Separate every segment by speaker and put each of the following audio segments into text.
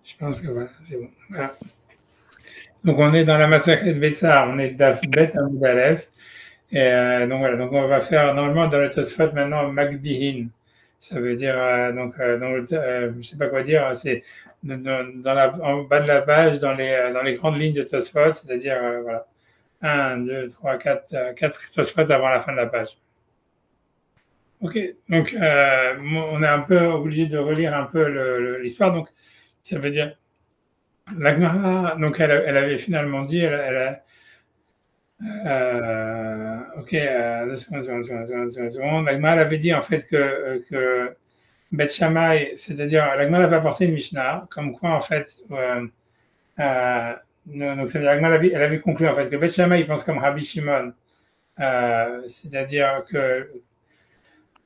Speaker 1: Je pense que voilà, c'est bon. Voilà. Donc on est dans la Masachet Betsar, on est Daf Bet Amud Aleph. Et donc voilà, donc on va faire normalement dans le Tosfot maintenant Magbihin. Ça veut dire je sais pas quoi dire, c'est en bas de la page dans les grandes lignes de Tosfot, c'est-à-dire voilà 1, 2, 3, 4, 4 Tosfot avant la fin de la page. Ok, donc on est un peu obligé de relire un peu l'histoire, donc ça veut dire la Gemara, donc elle avait finalement dit, ok, 2 secondes. La Gemara avait dit en fait que Beth Shammai, c'est-à-dire la Gemara avait apporté une Mishnah, comme quoi en fait, donc ça veut dire la Gemara elle avait conclu en fait que Beth Shammai il pense comme Rabbi Shimon, c'est-à-dire que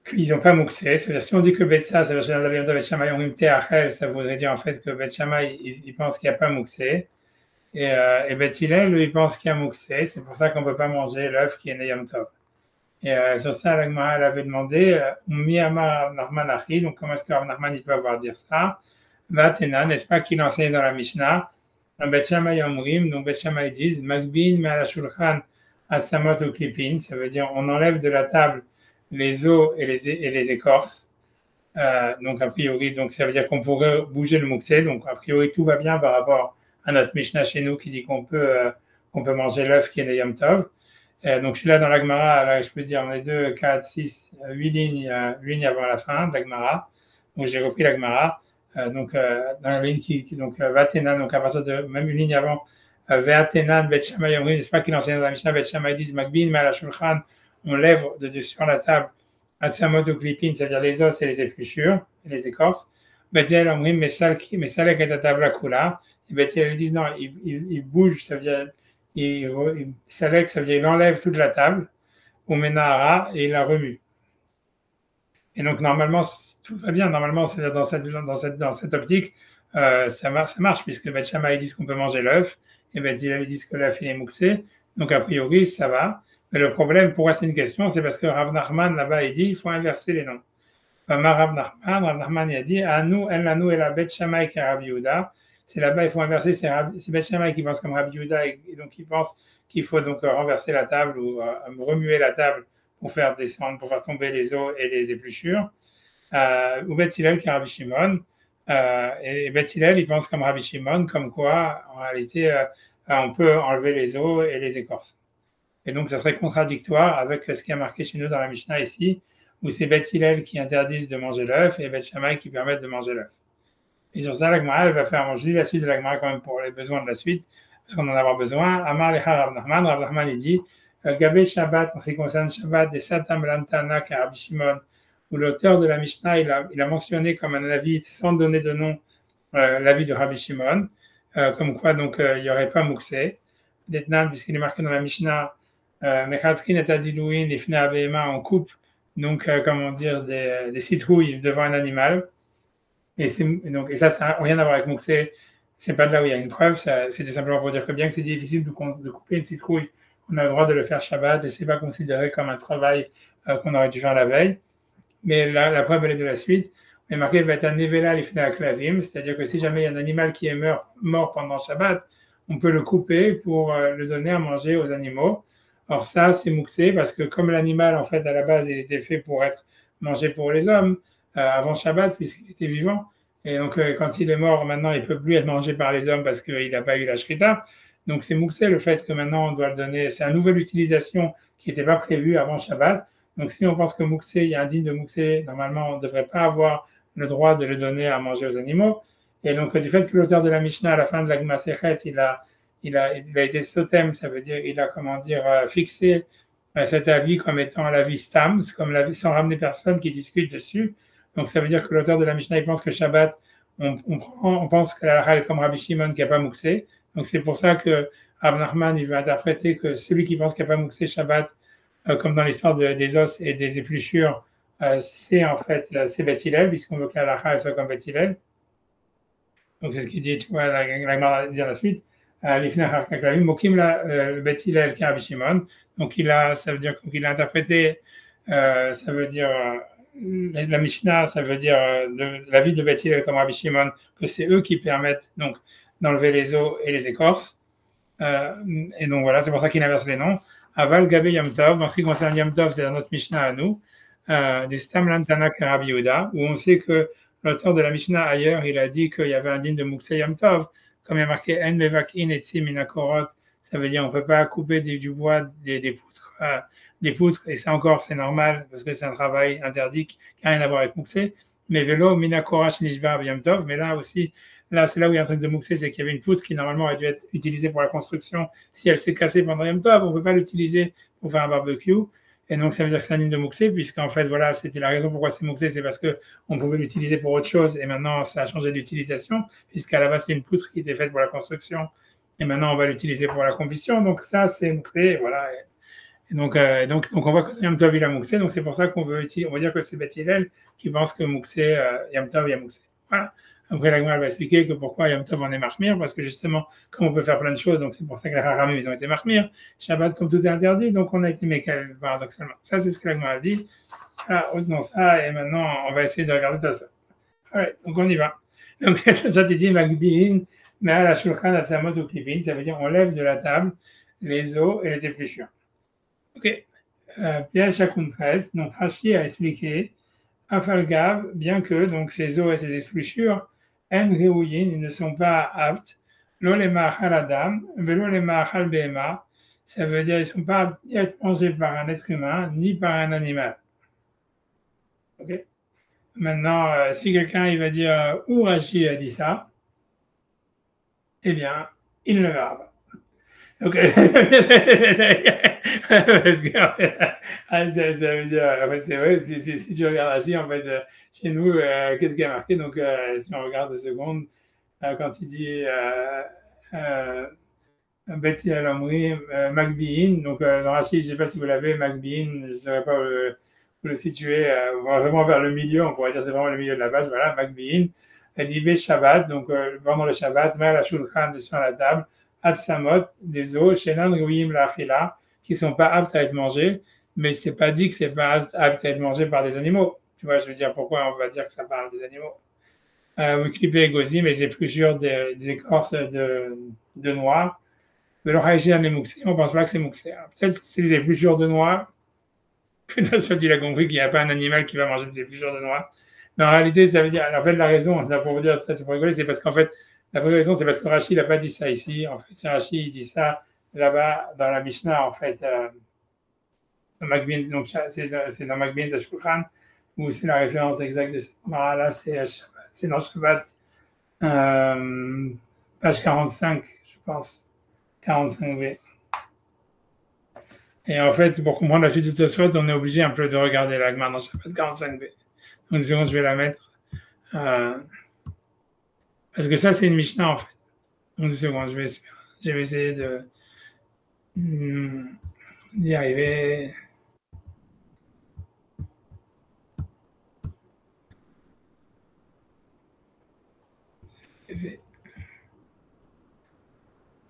Speaker 1: qu'ils n'ont pas mouxé. C'est-à-dire si on dit que Betsa, ça veut dire que Beth Shammai ont Achel, ça voudrait dire en fait que Beth Shammai il pense qu'il n'y a pas mouxé. Et Beth Hillel, lui, il pense qu'il y a mouxé. C'est pour ça qu'on ne peut pas manger l'œuf qui est né Yom Tov. Et sur ça, la Gemara, elle avait demandé, Mi Amar Nachman Achi, donc comment est-ce que Rav Nachman il peut avoir dire ça? Vatena, n'est-ce pas qu'il enseignait dans la Mishnah? Bet Shammai Omrim, donc Bet Shammai disent, Magbin Me'ala Shulchan Atsamot ou Klipin, ça veut dire on enlève de la table les os et les écorces. Donc a priori, donc ça veut dire qu'on pourrait bouger le mouxé, donc a priori tout va bien par rapport à notre Mishnah chez nous qui dit qu'on peut manger l'œuf qui est né Yom Tov. Donc je suis là dans la Gemara, là je peux dire on est 2, 4, 6, 8 lignes, 8 lignes avant la fin de la Gemara. Donc j'ai repris la Gemara. Dans la ligne donc Vatena, donc à partir de même une ligne avant, Ve'atenan, Bet Shammai, n'est-ce pas qu'il enseigne dans la Mishnah, Bet Shammai dit Magbin, Me'ala Shulchan, on lève de dessus sur la table, Atsamot ou Klipin, c'est-à-dire les os et les épluchures, et les écorces. Bet Hillel Omrim, Mesalek et Tatavla Kula. Et Bet Hillel disent non, il bouge, ça veut dire Salek, ça veut dire il enlève toute la table, ou Menahara, et il la remue. Et donc normalement, tout va bien, normalement, c'est dans cette optique, ça marche, puisque Bet Shammai disent qu'on peut manger l'œuf, et Bet Hillel disent que l'œuf il est mouxé, donc a priori, ça va. Mais le problème, pourquoi c'est une question, c'est parce que Rav Nachman, là-bas, il dit il faut inverser les noms. Rav Nachman, il a dit Anu, El Lanu, et la Bet Shammai qui est Rabbi Yehuda. C'est là-bas, il faut inverser, c'est Bet Shammai qui pense comme Rabbi Yehuda, et donc il pense qu'il faut donc renverser la table ou remuer la table pour faire descendre, pour faire tomber les os et les épluchures. Ou Bet Hillel qui est Rabbi Shimon. Et Bet Hillel, il pense comme Rabbi Shimon, comme quoi, en réalité, on peut enlever les os et les écorces. Et donc, ça serait contradictoire avec ce qui est marqué chez nous dans la Mishnah ici, où c'est Bet Hillel qui interdisent de manger l'œuf et Bet Shammai qui permettent de manger l'œuf. Et sur ça, la Gemara, elle va faire manger la suite de la Gemara quand même pour les besoins de la suite, parce qu'on en a avoir besoin. Amar Lecha Rav Nachman, il dit Gabé Shabbat, en ce qui concerne Shabbat, des Satam Lantana, qui est Rabbi Shimon, où l'auteur de la Mishnah, il a mentionné comme un avis, sans donner de nom, l'avis de Rabbi Shimon, comme quoi donc il n'y aurait pas mouxé. D'Etnan, puisqu'il est marqué dans la Mishnah, Mechatrin et Adilouin, les Fnei Abéma, on coupe, donc comment dire, des citrouilles devant un animal. Et ça n'a rien à voir avec Mouxé. C'est pas de là où il y a une preuve. C'était simplement pour dire que bien que c'est difficile de couper une citrouille, on a le droit de le faire Shabbat et c'est pas considéré comme un travail qu'on aurait dû faire la veille. Mais là, la preuve elle est de la suite. On est marqué va être un nevela l'ifnei aklavim, c'est-à-dire que si jamais il y a un animal qui est mort pendant Shabbat, on peut le couper pour le donner à manger aux animaux. Or ça, c'est Mouxé parce que comme l'animal, en fait, à la base, il était fait pour être mangé pour les hommes avant Shabbat puisqu'il était vivant. Et donc, quand il est mort, maintenant, il ne peut plus être mangé par les hommes parce qu'il n'a pas eu la shrita. Donc, c'est Mouxé le fait que maintenant, on doit le donner. C'est une nouvelle utilisation qui n'était pas prévue avant Shabbat. Donc, si on pense que Mouxé, il y a un digne de Mouxé, normalement, on ne devrait pas avoir le droit de le donner à manger aux animaux. Et donc, du fait que l'auteur de la Mishnah, à la fin de la Masechet, il a été sotem, ça veut dire, il a, fixé cet avis comme étant l'avis stam, comme l'avis sans ramener personne qui discute dessus. Donc, ça veut dire que l'auteur de la Mishnah, il pense que Shabbat, on pense que la halakha est comme Rabbi Shimon qui n'a pas mouxé. Donc, c'est pour ça que Rav Nachman, il veut interpréter que celui qui pense qu'il n'a pas mouxé Shabbat, comme dans l'histoire des os et des épluchures, c'est en fait, c'est Bet Hillel, puisqu'on veut que la halakha soit comme Bet Hillel. Donc, c'est ce qu'il dit, tu vois, la Gemara dit dans la suite. Mokim le Bet Hillel qui est Rabbi Shimon. Donc, ça veut dire qu'il a interprété, ça veut dire la Mishnah, ça veut dire la vie de Beth Hillel comme Rabbi Shimon, que c'est eux qui permettent donc d'enlever les os et les écorces. Et donc voilà, c'est pour ça qu'il inverse les noms. Aval Gabe Yom Tov, en ce qui concerne Yom Tov, c'est dans notre Mishnah à nous, des Stam Lantana Rabbi Yehuda, où on sait que l'auteur de la Mishnah ailleurs, il a dit qu'il y avait un din de Mukse Yom Tov, comme il y a marqué En Mevakin Etzim Minakorot, ça veut dire on ne peut pas couper du bois des poutres, et ça encore c'est normal, parce que c'est un travail interdit qui n'a rien à voir avec Mukse, mais Velo Minakorash Nishbar Yom Tov, mais là aussi, là, c'est là où il y a un truc de Mouxé, c'est qu'il y avait une poutre qui normalement aurait dû être utilisée pour la construction. Si elle s'est cassée pendant Yom Tov, on ne peut pas l'utiliser pour faire un barbecue. Et donc, ça veut dire que c'est un ligne de Mouxé, puisqu'en fait, voilà, c'était la raison pourquoi c'est Mouxé, c'est parce qu'on pouvait l'utiliser pour autre chose. Et maintenant, ça a changé d'utilisation, puisqu'à la base, c'est une poutre qui était faite pour la construction. Et maintenant, on va l'utiliser pour la combustion. Donc, ça, c'est Mouxé, voilà. Et donc, on voit que Yom Tov, il a Mouxé. Donc, c'est pour ça qu'on veut dire que c'est Beth Hillel qui pense que Mouxé, Yom Tov, il y a Mouxé. Voilà. Après, la Gemara va expliquer que pourquoi Yom Tov en est marmire, parce que justement, comme on peut faire plein de choses, donc c'est pour ça que les Haramim, ils ont été marmire. Shabbat, comme tout est interdit, donc on a été mécal, paradoxalement. Ça, c'est ce que la Gemara dit. Voilà, retenons ça, et maintenant, on va essayer de regarder ta soeur. Allez, donc on y va. Donc, ça, tu dis, Magbihin, mais à la Shulchan, à Samot ou Klipin, ça veut dire on lève de la table les os et les épluchures. Ok. Pierre Chakoun 13, donc Rashi a expliqué, Afalgav, bien que donc ces os et ces épluchures, En Réouyin, ils ne sont pas aptes, l'olema haladam, l'olema halbema, ça veut dire qu'ils ne sont pas aptes à être mangés par un être humain ni par un animal. Ok. Maintenant, si quelqu'un il va dire où Rashi a dit ça, eh bien, il ne le verra pas. Donc, parce que, ça veut dire, en fait, c'est vrai, si tu regardes Rashi, en fait, chez nous, qu'est-ce qui a marqué? Donc, si on regarde 2 secondes, quand il dit Beth Hillel Omri, Magbihin, donc dans Rashi, je ne sais pas si vous l'avez, Magbihin, je ne saurais pas où le situer, vraiment vers le milieu, on pourrait dire c'est vraiment le milieu de la page, voilà, Magbihin. Elle dit Bé Shabbat, donc pendant le Shabbat, Mère la Shulchan sur la table, Atsamot, des os, Shenan Ruyim la Achila, qui ne sont pas aptes à être mangés, mais c'est pas dit que c'est pas apte à être mangé par des animaux. Tu vois, je veux dire, pourquoi on va dire que ça parle des animaux? Wikipé et Gozim, les épluchures des écorces de noix. Mais le Haïchien les Mouxé, on ne pense pas que c'est Mouxé. Peut-être que c'est des épluchures de noix. Peut-être qu'il a compris qu'il n'y a pas un animal qui va manger des épluchures de noix. Mais en réalité, ça veut dire, en fait, la raison, ça pour vous dire ça, c'est pour rigoler, c'est parce qu'en fait, la vraie raison, c'est parce que Rachid n'a pas dit ça ici. En fait, c'est Rachid, il dit ça là-bas dans la Mishnah, en fait. Donc, c'est dans Magbin de Shulchan, où c'est la référence exacte de ce là, c'est dans Shabbat, page 45, je pense, 45b. Et en fait, pour comprendre la suite de Tosfot, on est obligé un peu de regarder la Gemara dans Shabbat 45b. Donc, une seconde, je vais la mettre. Parce que ça, c'est une Mishnah, en fait. Donc, une seconde, je vais essayer d'y arriver.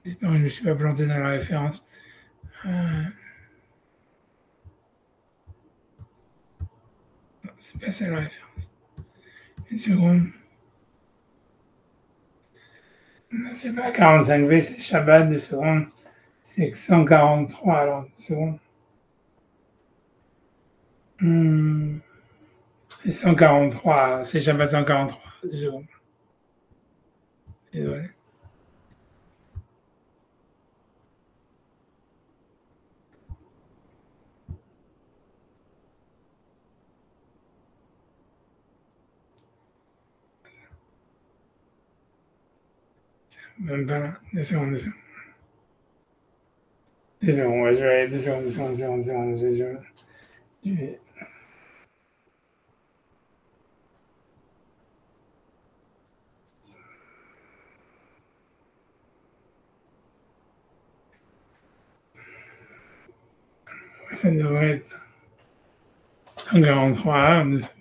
Speaker 1: J'espère que je ne me suis pas planté dans la référence. C'est pas ça la référence. Une seconde. Non, c'est pas 45b, c'est Shabbat, 2 secondes. C'est 143, alors, 2 secondes. C'est 143, c'est Shabbat 143, 2 secondes. Désolé. Même pas là. 2 secondes, 2 secondes. 2 secondes, ouais, je vais aller 2 secondes, 2 secondes, 2 secondes, 2 secondes, je vais... Ça devrait être 143, 2 secondes.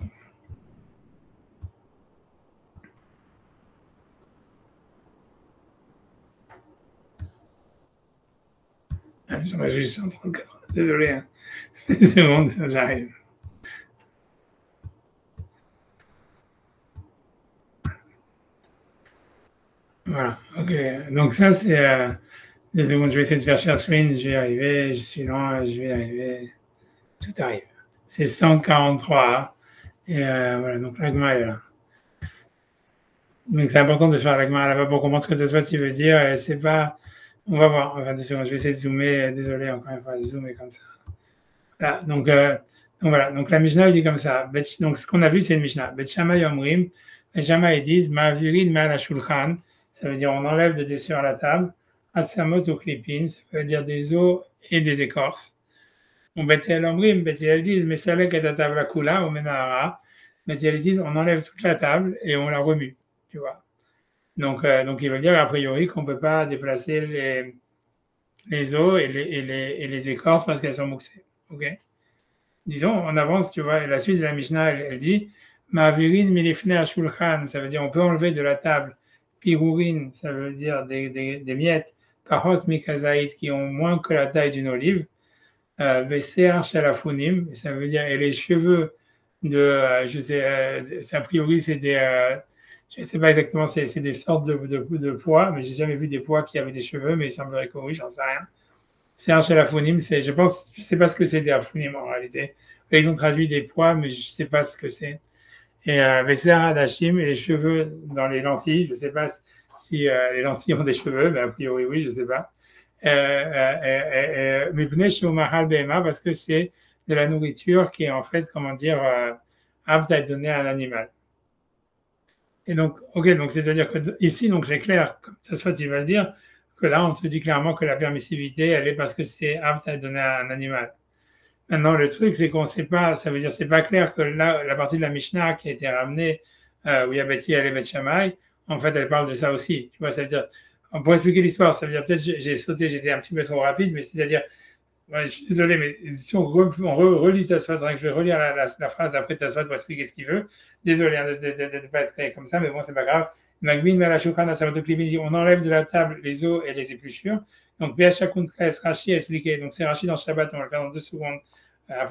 Speaker 1: J'aurais juste 134. Désolé, hein. 2 secondes, ça j'arrive. Voilà, ok. Donc ça, c'est... 2 secondes, je vais essayer de faire share screen, je vais y arriver, je suis lent, je vais y arriver. Tout arrive. C'est 143. Et voilà, donc l'agma est là. Donc c'est important de faire l'agma là-bas pour comprendre ce que Tosfot veut dire. Et c'est pas... On va voir. Enfin, 2 secondes, je vais essayer de zoomer. Désolé, encore une fois, de zoomer comme ça. Là, donc voilà. Donc la Mishnah, il dit comme ça. Donc ce qu'on a vu, c'est une Mishnah. Bet Shammai Omrim. Bet Shammai, ils disent Ma'avirin ma'al shulchan. Ça veut dire on enlève de dessus à la table. Atsamot ou klipin. Ça veut dire des os et des écorces. On Bethel Omrim, Bethel disent, mais c'est avec la table à Kula, au Menahara. Bethel disent, on enlève toute la table et on la remue, tu vois. Donc il veut dire a priori qu'on ne peut pas déplacer les os et les écorces parce qu'elles sont mouxées. Ok. Disons, on avance, tu vois, et la suite de la Mishnah, elle dit, Ma'avirin milifne shulchan, ça veut dire on peut enlever de la table. Pirurin, ça veut dire des miettes. Parot mikazaït, qui ont moins que la taille d'une olive. Vesser shalafunim, ça veut dire, et les cheveux je sais, a priori, c'est des, je sais pas exactement, c'est des sortes de pois, mais j'ai jamais vu des pois qui avaient des cheveux, mais il semblerait que oui, j'en sais rien. C'est shalafunim, je sais pas ce que c'est des afunim en réalité. Ils ont traduit des pois, mais je sais pas ce que c'est. Et Vesser hadashim, et les cheveux dans les lentilles, je sais pas si les lentilles ont des cheveux, mais a priori oui, je sais pas. Parce que c'est de la nourriture qui est en fait, comment dire, apte à être donnée à un animal. Et donc, ok, donc c'est-à-dire que ici, donc c'est clair, comme ça soit, tu vas le dire, que là, on te dit clairement que la permissivité, elle est parce que c'est apte à être donné à un animal. Maintenant, le truc, c'est qu'on ne sait pas, ça veut dire, c'est pas clair que là, la partie de la Mishnah qui a été ramenée, où il y a Beth Hillel et Beth Shammai, en fait, elle parle de ça aussi. Tu vois, ça veut dire, pour expliquer l'histoire, ça veut dire, peut-être j'ai sauté, j'étais un petit peu trop rapide, mais c'est-à-dire, ouais, je suis désolé, mais si on relit Tosfot, je vais relire la phrase d'après Tosfot pour expliquer ce qu'il veut. Désolé hein, de ne pas être comme ça, mais bon, c'est pas grave. Magbin Malachukran, on enlève de la table les os et les épluchures. Donc, Béachakuntres, Rashi a expliqué. Donc, c'est Rashi dans Shabbat, on va le faire dans 2 secondes. Parce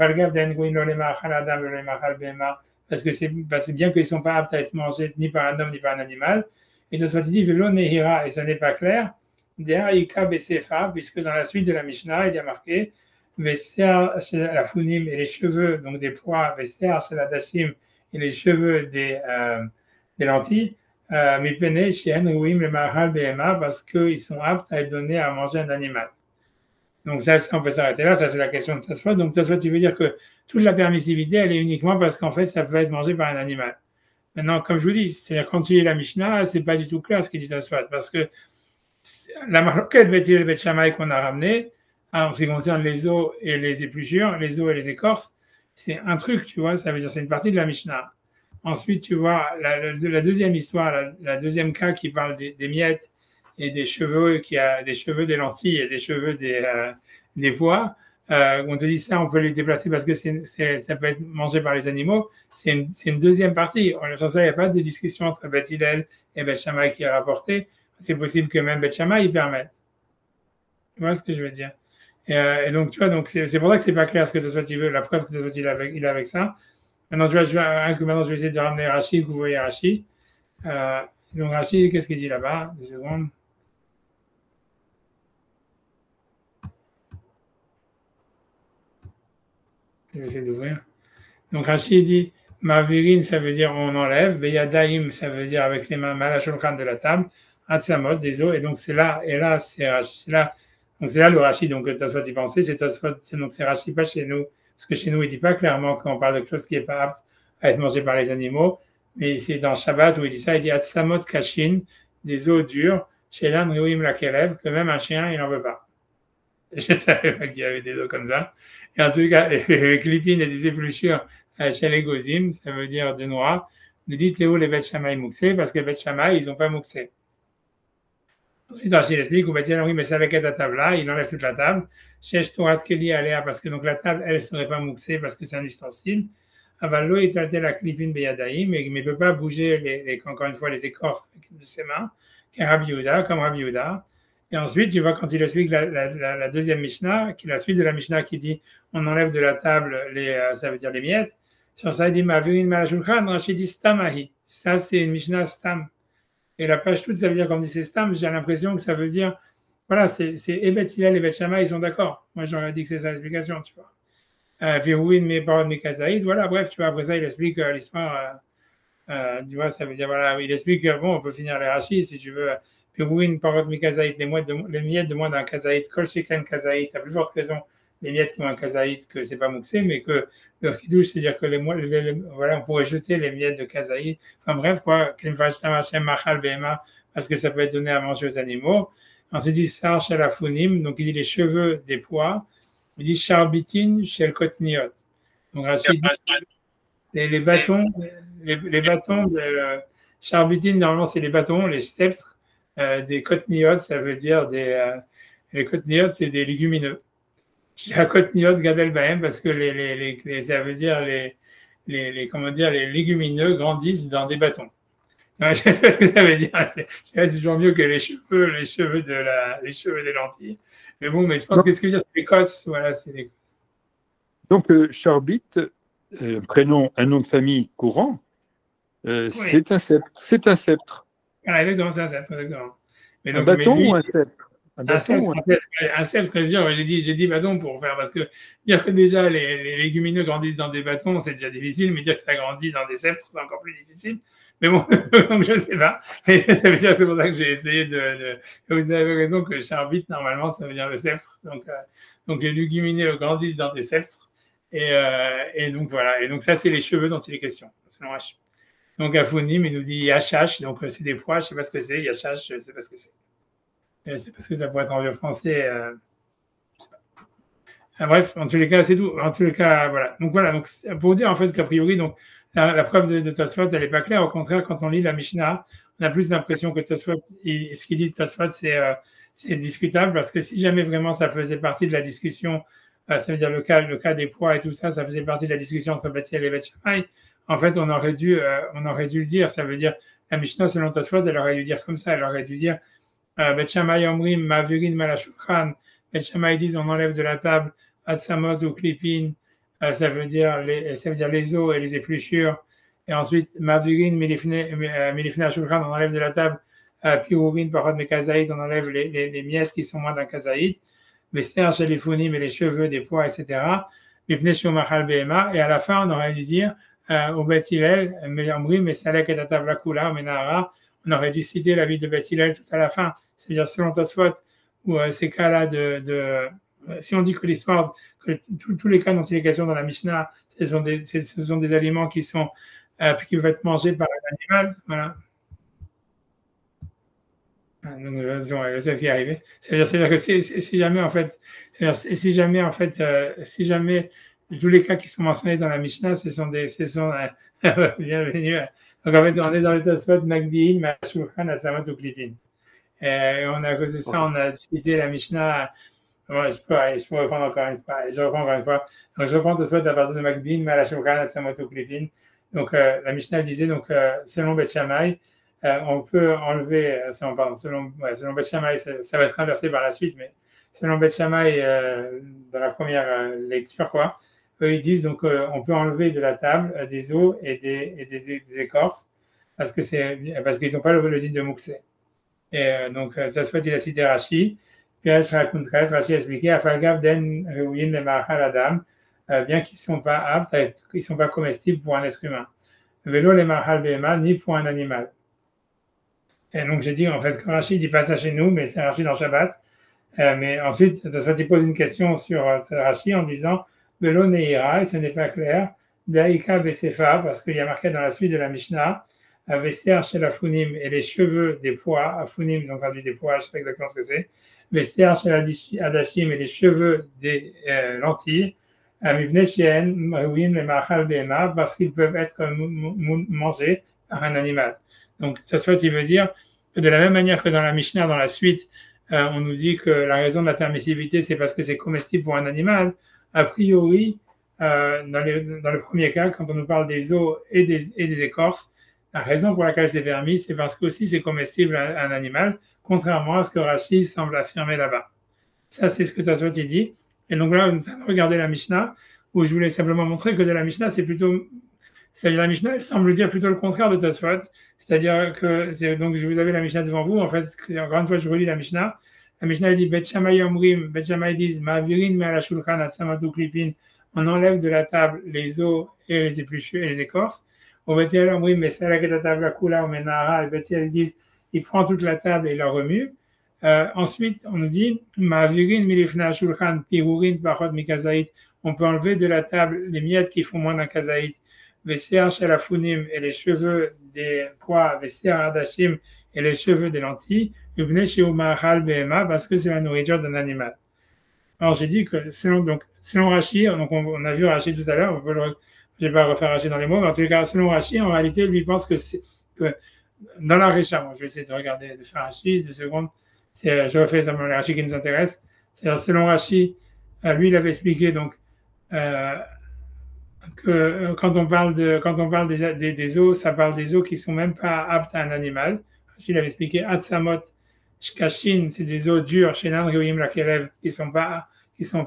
Speaker 1: que c'est bien qu'ils ne sont pas aptes à être mangés ni par un homme ni par un animal. Et Tosfot dit, Velo Nehira, et ça n'est pas clair. Ika Besefa, puisque dans la suite de la Mishnah, il y a marqué Vesser chez la Funim et les cheveux, donc des pois, Vesser chez la Dashim et les cheveux des lentilles, Mipene chez Henrouim le Mahal Behema, parce qu'ils sont aptes à être donnés à manger un animal. Donc ça, on peut s'arrêter là, ça c'est la question de Tosfot. Donc Tosfot, il veut dire que toute la permissivité, elle est uniquement parce qu'en fait, ça peut être mangé par un animal. Maintenant, comme je vous dis, c'est-à-dire quand tu lis la Mishnah, c'est pas du tout clair ce qu'il dit Tosfot, parce que la marloquette Beth Hillel et Beth Shammai qu'on a ramené, en ce qui concerne les os et les épluchures, les os et les écorces, c'est un truc, tu vois, ça veut dire c'est une partie de la Mishnah. Ensuite, tu vois, la deuxième histoire, la deuxième cas qui parle des miettes et des cheveux, qui a des cheveux des lentilles et des cheveux des pois, on te dit ça, on peut les déplacer parce que ça peut être mangé par les animaux. C'est une deuxième partie. Sans ça, il n'y a pas de discussion entre Beth Hillel et Beth Shammai qui est rapportée. C'est possible que même Beth Shammai y permette. Tu vois ce que je veux dire? Et donc, tu vois, donc c'est pour ça que c'est pas clair ce que Tosfot il veut, la preuve que Tosfot il a avec ça. Maintenant, maintenant, je vais essayer de ramener Rachid, que vous voyez Rachid. Donc, Rachid, qu'est-ce qu'il dit là-bas? 2 secondes. Je vais essayer d'ouvrir. Donc, Rachid dit Mavirine, ça veut dire on enlève. Beyadaim, ça veut dire avec les mains, Malachulkan de la table. Atsamot, des os. Et donc, c'est là, c'est là. Donc, c'est là le Rachid, donc, Tosfot y pensait. Donc, c'est Rachid, pas chez nous. Parce que chez nous, il ne dit pas clairement quand on parle de quelque chose qui n'est pas apte à être mangé par les animaux. Mais c'est dans Shabbat où il dit ça, il dit Atsamot Kashin, des os durs. Chez l'âne, Ruim la Kelev, que même un chien, il n'en veut pas. Je ne savais pas qu'il y avait des os comme ça. Et en tout cas, avec l'épine et des épluchures chez les Gozim, ça veut dire de noir. Nous dites Léo les Beth Shammai mouxé, parce que Beth Shammai, ils n'ont pas mouxé. Ensuite, Rachid explique, ou Beth oui, mais c'est avec la table là, il enlève toute la table. Chesh Torat Keli Aléa, parce que donc la table, elle ne serait pas mouxée, parce que c'est un ustensile. Avalo est alté la clipine beyadaï, mais il ne peut pas bouger, encore une fois, les écorces de ses mains, comme Rabbi Yehuda. Et ensuite, tu vois, quand il explique la deuxième Mishnah, qui est la suite de la Mishnah qui dit on enlève de la table, ça veut dire les miettes. Sur ça, il dit Ma'avirin malashulchan, Rachid dit Stamahi. Ça, c'est une Mishnah Stam. Et la page toute, ça veut dire, quand on dit c'est stam, j'ai l'impression que ça veut dire, voilà, c'est et Beth Hillel et Beth Shammai, ils sont d'accord. Moi, j'aurais dit que c'est ça l'explication, tu vois. Puis oui, mes paroles, mes kazaïd, voilà, bref, tu vois, après ça, il explique l'histoire. Tu vois, ça veut dire, voilà, il explique que, bon, on peut finir les rachis si tu veux. Puis oui, une parole de kazaïd, les miettes de moins d'un kazaïd, kol sheken kazaïd, à plus forte raison, les miettes qui ont un kazaïd, que c'est pas mouxé, mais que le chidouche, c'est-à-dire que voilà, on pourrait jeter les miettes de kazaïd. Enfin bref, quoi, parce que ça peut être donné à manger aux animaux. Ensuite, il dit sar shel afunim, donc il dit les cheveux des pois. Il dit charbitin shel kotniot. Donc Rachid dit les bâtons, les bâtons de Charbitin, normalement, c'est les bâtons, les sceptres des cotniotes, ça veut dire les cotniotes, c'est des légumineux. La cotniote gadel bahem parce que ça veut dire comment dire, les légumineux grandissent dans des bâtons. Non, je sais pas ce que ça veut dire. C'est toujours mieux que les cheveux des lentilles. Mais bon, mais je pense que ce que veut dire, c'est les cosses. Voilà, c'est les...
Speaker 2: Donc, Charbit, prénom, un nom de famille courant, oui. C'est un sceptre. C'est un sceptre.
Speaker 1: Ah, exactement, c'est un sceptre, exactement.
Speaker 2: Mais donc, un bâton ou un sceptre?
Speaker 1: Un sceptre, c'est sûr. J'ai dit bâton pour faire, parce que dire que déjà les légumineux grandissent dans des bâtons, c'est déjà difficile, mais dire que ça grandit dans des sceptres, c'est encore plus difficile. Mais bon, donc je ne sais pas. Mais ça veut dire, c'est pour ça que j'ai essayé vous avez raison que charbit, normalement, ça veut dire le sceptre. Donc les légumineux grandissent dans des sceptres. Et donc voilà. Et donc ça, c'est les cheveux dont il est question, selon H. Donc Afunim, il nous dit Yachash, donc c'est des pois, je ne sais pas ce que c'est. Yachash, je ne sais pas ce que c'est. Je ne sais pas ce que ça pourrait être en vieux français. Bref, en tous les cas, c'est tout. En tous les cas, voilà. Donc voilà, donc, pour dire en fait qu'a priori, donc, la preuve de Tosfot, elle n'est pas claire. Au contraire, quand on lit la Mishnah, on a plus l'impression que Tosfot, ce qu'il dit de Tosfot, c'est discutable, parce que si jamais vraiment ça faisait partie de la discussion, ça veut dire le cas des poids et tout ça, ça faisait partie de la discussion entre Beth Hillel et Beth Shammai, en fait, on aurait dû le dire. Ça veut dire, la Mishnah, selon Tosfot, elle aurait dû dire comme ça, elle aurait dû dire Beth Shammai omrim ma'avirin malashulchan. Beth Shammai disent on enlève de la table atsamot ou klipin, ça veut dire les os et les épluchures. Et ensuite ma'avirin milifne ashulchan, on enlève de la table pirourin parod mekazaïd, on enlève les miettes qui sont moins d'un kazaïd. Les serges et les founim et les cheveux des pois, etc. Mipne shumachal behema. Et à la fin, on aurait dû dire au Beth Hillel, omrim mesalek et atav lakula menara. On aurait dû citer la vie de Beth Hillel tout à la fin. C'est-à-dire, selon Tosfot, où ces cas-là si on dit que l'histoire, que tous les cas dont il est question dans la Mishnah, ce sont des aliments qui peuvent être mangés par un animal, voilà. Donc, c'est ce qui est arrivé. C'est-à-dire que si jamais, en fait, tous les cas qui sont mentionnés dans la Mishnah, bienvenue. Donc, en fait, on est dans le Tosfot, Magdiin, Mashulchan, Atsamot ou Klipin. Et on a, à cause de ça, on a cité la Mishnah. Moi, je peux reprendre encore une fois. Je reprends encore une fois. Donc, je reprends Tosfot à partir de Magdiin, Mashulchan, Atsamot ou Klipin. Donc, la Mishnah disait, donc, selon Beth Shammai, on peut enlever, selon Beth Shammai, ça va être inversé par la suite, mais selon Beth Shammai, dans la première lecture, quoi, eux, ils disent donc on peut enlever de la table des os et des écorces parce qu'ils n'ont pas le dit de Mouxé. Et donc, ça soit il a cité Rashi, puis Rashi a expliqué Afalgav den Reuyin le Mahal Adam, bien qu'ils ne sont pas aptes, ils ne sont pas comestibles pour un être humain. Vélo les Mahal Behema, ni pour un animal. Et donc, j'ai dit en fait que Rashi ne dit pas ça chez nous, mais c'est Rashi dans Shabbat. Mais ensuite, ça soit il pose une question sur Rashi en disant Velo Neira, et ce n'est pas clair, Daïka Besefa, parce qu'il y a marqué dans la suite de la Mishnah, Veser chez la Funim et les cheveux des pois, Afunim, ils ont traduit des pois, je ne sais pas exactement ce que c'est, Veser chez la Adashim et les cheveux des lentilles, Mivne Sheen, Mawin, le Mahal Behema, parce qu'ils peuvent être mangés par un animal. Donc, ça soit il veut dire que de la même manière que dans la Mishnah, dans la suite, on nous dit que la raison de la permissivité, c'est parce que c'est comestible pour un animal. A priori, dans le premier cas, quand on nous parle des os et des écorces, la raison pour laquelle c'est permis, c'est parce qu'aussi c'est comestible à un animal, contrairement à ce que Rashi semble affirmer là-bas. Ça, c'est ce que Tosfot dit. Et donc là, nous allons regarder la Mishnah, où je voulais simplement montrer que de la Mishnah, c'est plutôt C'est-à-dire la Mishnah elle semble dire plutôt le contraire de Tosfot, c'est-à-dire que, donc vous avez la Mishnah devant vous, en fait, encore une fois, je relis la Mishnah. La Mishnah dit, Bet Shammai Omrim, Bet Shammai disent, Ma'avirin me ala shulchan asamatu klipin, on enlève de la table les os et les épluchures et les écorces. Au Bet Hillel Omrim, mais c'est la table la kula ou menara, et Bet Hillel disent, il prend toute la table et la remue. Ensuite, on nous dit, Ma'avirin milifna shulchan pirurin pachot mikazaït, on peut enlever de la table les miettes qui font moins d'un kazaït. Vesser shalafunim et les cheveux des pois, Vesser adashim et les cheveux des lentilles, parce que c'est la nourriture d'un animal. Alors j'ai dit que selon Rashi, donc on a vu Rashi tout à l'heure, je ne vais pas refaire Rashi dans les mots, mais en tout cas, selon Rashi, en réalité, lui pense que dans la Récha, moi je vais essayer de regarder, de faire Rashi, 2 secondes, je refais simplement les Rashi qui nous intéressent. C'est-à-dire, selon Rashi, lui il avait expliqué donc que quand on parle des os, ça parle des os qui sont même pas aptes à un animal. Il avait expliqué Atsamot Shkashin, c'est des os durs, Shenan Reuim la Kelev, qui sont pas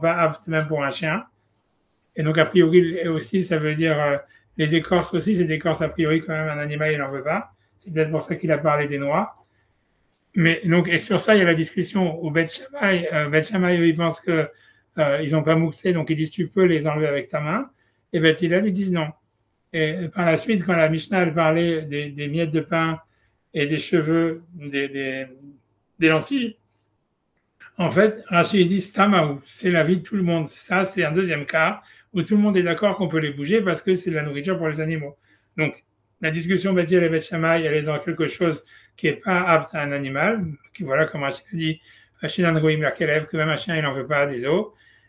Speaker 1: aptes même pour un chien. Et donc a priori aussi, ça veut dire les écorces aussi, c'est des écorces a priori quand même un animal il n'en veut pas. C'est peut-être pour ça qu'il a parlé des noix. Mais donc et sur ça il y a la discussion au Bet Shammai. Bet Shammai ils pensent que ils n'ont pas mouxé, donc ils disent tu peux les enlever avec ta main. Et Bet Hillel ils disent non. Et par la suite, quand la Mishnah elle parlait des miettes de pain et des cheveux, des lentilles, en fait, Rachid dit Stamaou, c'est la vie de tout le monde. Ça, c'est un deuxième cas où tout le monde est d'accord qu'on peut les bouger parce que c'est de la nourriture pour les animaux. Donc, la discussion Bet Hillel et Bet Shammai, elle est dans quelque chose qui n'est pas apte à un animal, qui voilà, comme Rachid dit, Shinan Goïm la Kelev, que même un chien, il n'en veut pas des os.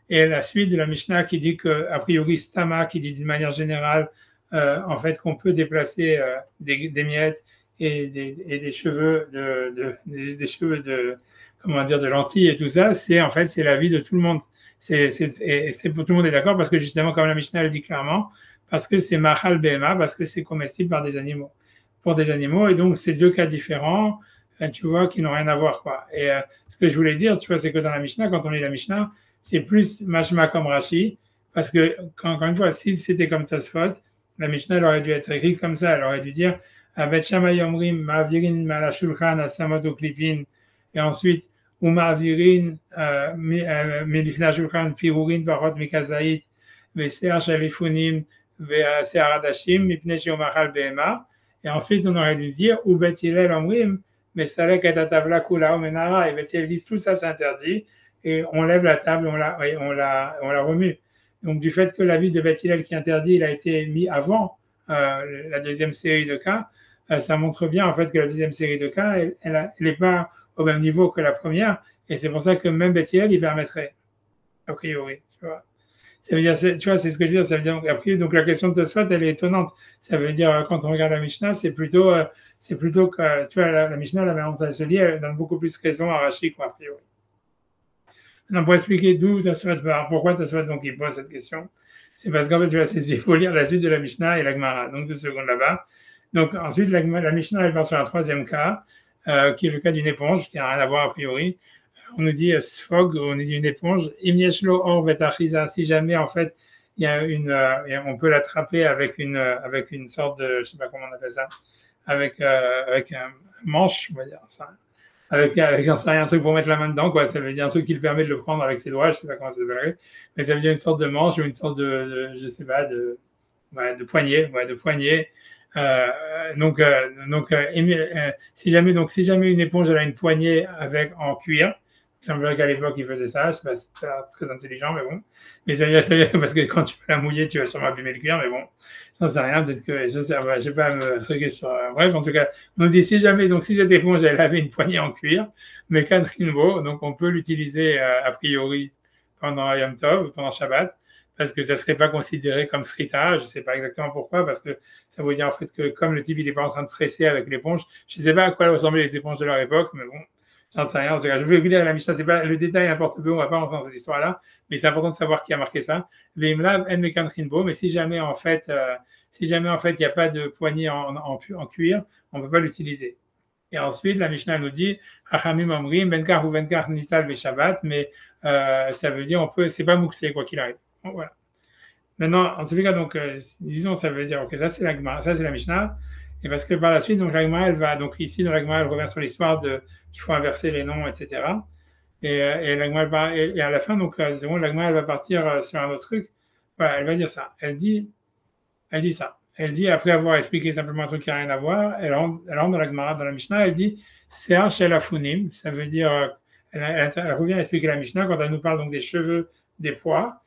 Speaker 1: Et la suite de la Mishnah qui dit que, a priori, Stama, qui dit d'une manière générale, en fait, qu'on peut déplacer des miettes et des cheveux des cheveux de lentilles et tout ça, c'est en fait c'est la vie de tout le monde. C'est pour tout le monde est d'accord parce que justement, comme la Mishnah le dit clairement, parce que c'est machal behema, parce que c'est comestible par des animaux, pour des animaux, et donc c'est 2 cas différents, tu vois, qui n'ont rien à voir, quoi. Et ce que je voulais dire, tu vois, c'est que dans la Mishnah, quand on lit la Mishnah, c'est plus mashma comme Rashi, parce que encore une fois, si c'était comme Tosfot, la Mishnah elle aurait dû être écrite comme ça, elle aurait dû dire Bet Shammai Omrim Ma'avirin Ma'ala Shulchan Asamot Klipin, et ensuite Uma'avirin Melifna Shulchan Pirurin Parot Mikazait Veser Shalifunim Veser Adashim Mipnei Sheomachal Behema, et ensuite on aurait dû dire ou Bet Hillel Omrim Mesalek et Atavla Kula Omenara, et Bet Hillel disent tout ça c'est interdit, et on lève la table, on la remue. Donc, du fait que l'avis de Bet Hillel qui interdit, il a été mis avant la deuxième série de cas, ça montre bien en fait que la deuxième série de cas, elle n'est pas au même niveau que la première, et c'est pour ça que même Bet Hillel, il permettrait, a priori, tu vois. Ça veut dire, tu vois, c'est ce que je veux dire, ça veut dire, après, donc la question de Tosfot, elle est étonnante. Ça veut dire, quand on regarde la Mishnah, c'est plutôt que, tu vois, la Mishnah, la manière dont elle se lit, elle donne beaucoup plus raison à Rashi, quoi, a priori. Maintenant, pour expliquer d'où Tosfot part, pourquoi Tosfot donc il pose cette question, c'est parce qu'en fait, tu vois, il faut lire la suite de la Mishnah et la Gemara, donc 2 secondes là-bas. Donc ensuite, la Mishnah elle part sur un 3e cas, qui est le cas d'une éponge, qui n'a rien à voir a priori. On nous dit sfog, on nous dit une éponge. Imyeshlo or betachiza, si jamais en fait il y a on peut l'attraper avec une sorte de, je sais pas comment on appelle ça, avec un manche, on va dire ça. Avec j'en sais rien, un truc pour mettre la main dedans, quoi. Ça veut dire un truc qui le permet de le prendre avec ses doigts, je sais pas comment ça s'appelle, mais ça veut dire une sorte de manche ou une sorte je sais pas, de poignée, de poignée. Si jamais une éponge elle a une poignée en cuir, il semblerait qu'à l'époque ils faisaient ça, je sais pas, c'est pas très intelligent, mais bon. Mais ça veut dire parce que quand tu vas la mouiller, tu vas sûrement abîmer le cuir, mais bon. J'en sais rien, peut-être que je sais pas me truquer sur. Bref, en tout cas, on dit si cette éponge elle avait une poignée en cuir, mais Kadrinbo, donc on peut l'utiliser a priori pendant Yom Tov ou pendant Shabbat, parce que ça serait pas considéré comme srita, je sais pas exactement pourquoi, parce que ça veut dire en fait que comme le type il est pas en train de presser avec l'éponge, je sais pas à quoi ressemblaient les éponges de leur époque, mais bon. J'en sais rien. Je vais lire la Mishnah. C'est pas le détail n'importe peu. On va pas rentrer dans cette histoire-là, mais c'est important de savoir qui a marqué ça. Mais si jamais en fait, il n'y a pas de poignée en cuir, on ne peut pas l'utiliser. Et ensuite, la Mishnah nous dit Hachamim Omrim Benkar ou Benkar Nital Shabbat, mais ça veut dire c'est pas mouxé quoi qu'il arrive. Bon, voilà. Maintenant, en tous les cas, donc, disons, ça veut dire, ok, ça c'est la Gemara, ça c'est la Mishnah, et parce que par la suite, donc la Gemara, elle va, donc ici, dans la Gemara, elle revient sur l'histoire de qu'il faut inverser les noms, etc. Et la Gemara, et à la fin, donc, disons, la Gemara, elle va partir sur un autre truc. Voilà, elle va dire ça. Elle dit ça. Elle dit, après avoir expliqué simplement un truc qui n'a rien à voir, elle rentre dans la Gemara, dans la Mishnah, elle dit, Sear Shel Afunim, ça veut dire, elle revient à expliquer la Mishnah quand elle nous parle donc des cheveux, des pois,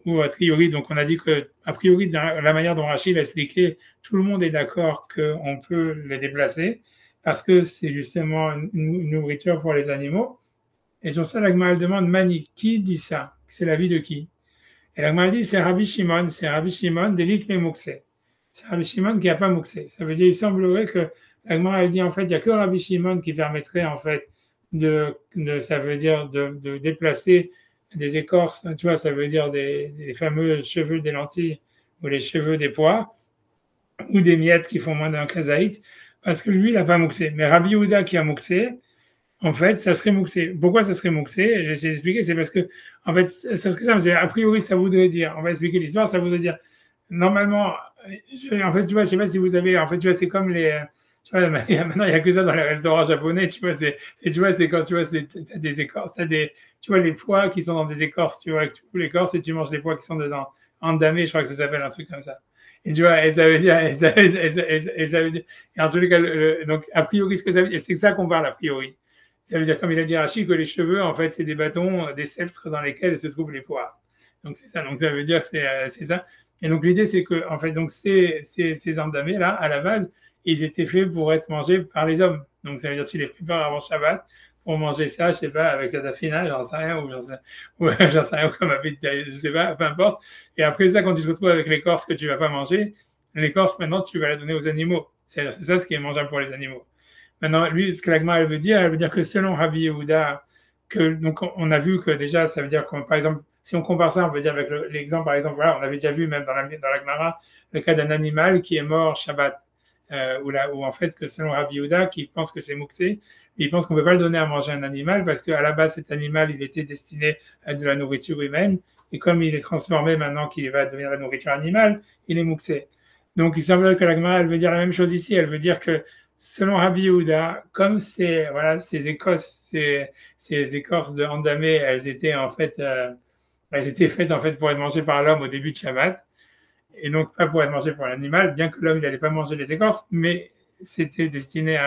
Speaker 1: ou a priori, donc on a dit que, a priori, dans la manière dont Rachid a expliqué, tout le monde est d'accord qu'on peut les déplacer, parce que c'est justement une nourriture pour les animaux. Et sur ça, la Gemara demande, Mani, qui dit ça? C'est l'avis de qui? Et la Gemara dit, c'est Rabbi Shimon d'Elit Memouksé. C'est Rabbi Shimon qui n'a pas Mouksé. Ça veut dire, il semblerait que la Gemara dit, en fait, il n'y a que Rabbi Shimon qui permettrait, en fait, ça veut dire de déplacer des écorces, tu vois, ça veut dire des fameux cheveux des lentilles ou les cheveux des pois ou des miettes qui font moins d'un kazaït, parce que lui, il n'a pas Mouksé. Mais Rabbi Yehuda qui a Mouksé, en fait, ça serait mouxé. Pourquoi ça serait mouxé? J'essaie d'expliquer, c'est parce que, en fait, ça serait ça, a priori, ça voudrait dire, on va expliquer l'histoire, ça voudrait dire, normalement, en fait, tu vois, je sais pas si vous avez, en fait, tu vois, c'est comme tu vois, maintenant, il n'y a que ça dans les restaurants japonais, tu vois, tu vois, c'est quand, tu vois, t'as des écorces, tu vois, les pois qui sont dans des écorces, tu vois, tu coupes l'écorce et tu manges les pois qui sont dedans. Endamé, je crois que ça s'appelle un truc comme ça. Et tu vois, et ça veut dire, et ça veut dire, et en tous les cas, donc, a priori, ce que ça veut dire, c'est ça qu'on parle, a priori. Ça veut dire, comme il a dit Rachid, que les cheveux, en fait, c'est des bâtons, des sceptres dans lesquels se trouvent les poires. Donc, c'est ça. Donc, ça veut dire que c'est ça. Et donc, l'idée, c'est que, en fait, donc, ces endamés-là, à la base, ils étaient faits pour être mangés par les hommes. Donc, ça veut dire, tu les prépares avant Shabbat pour manger ça, je sais pas, avec la dafina, j'en sais rien, ou j'en sais rien, comme avec, je sais pas, peu importe. Et après ça, quand tu te retrouves avec l'écorce que tu vas pas manger, l'écorce, maintenant, tu vas la donner aux animaux. C'est ça ce qui est mangeable pour les animaux. Maintenant, lui, ce que l'agma elle veut dire que selon Rabbi Yehuda, donc on a vu que déjà, ça veut dire que, par exemple, si on compare ça, on peut dire avec l'exemple, par exemple, voilà, on avait déjà vu même dans la Gemara le cas d'un animal qui est mort Shabbat, où en fait, que selon Rabbi Yehuda, qui pense que c'est mouxé, il pense qu'on ne peut pas le donner à manger à un animal parce qu'à la base, cet animal, il était destiné à de la nourriture humaine, et comme il est transformé maintenant qu'il va devenir la nourriture animale, il est mouxé. Donc, il semblerait que la Gemara, elle veut dire la même chose ici, elle veut dire que selon Rabbi Yehuda, comme ces écorces de Handamé, elles étaient faites en fait pour être mangées par l'homme au début de Shabbat, et donc pas pour être mangées par l'animal, bien que l'homme n'allait pas manger les écorces, mais c'était destiné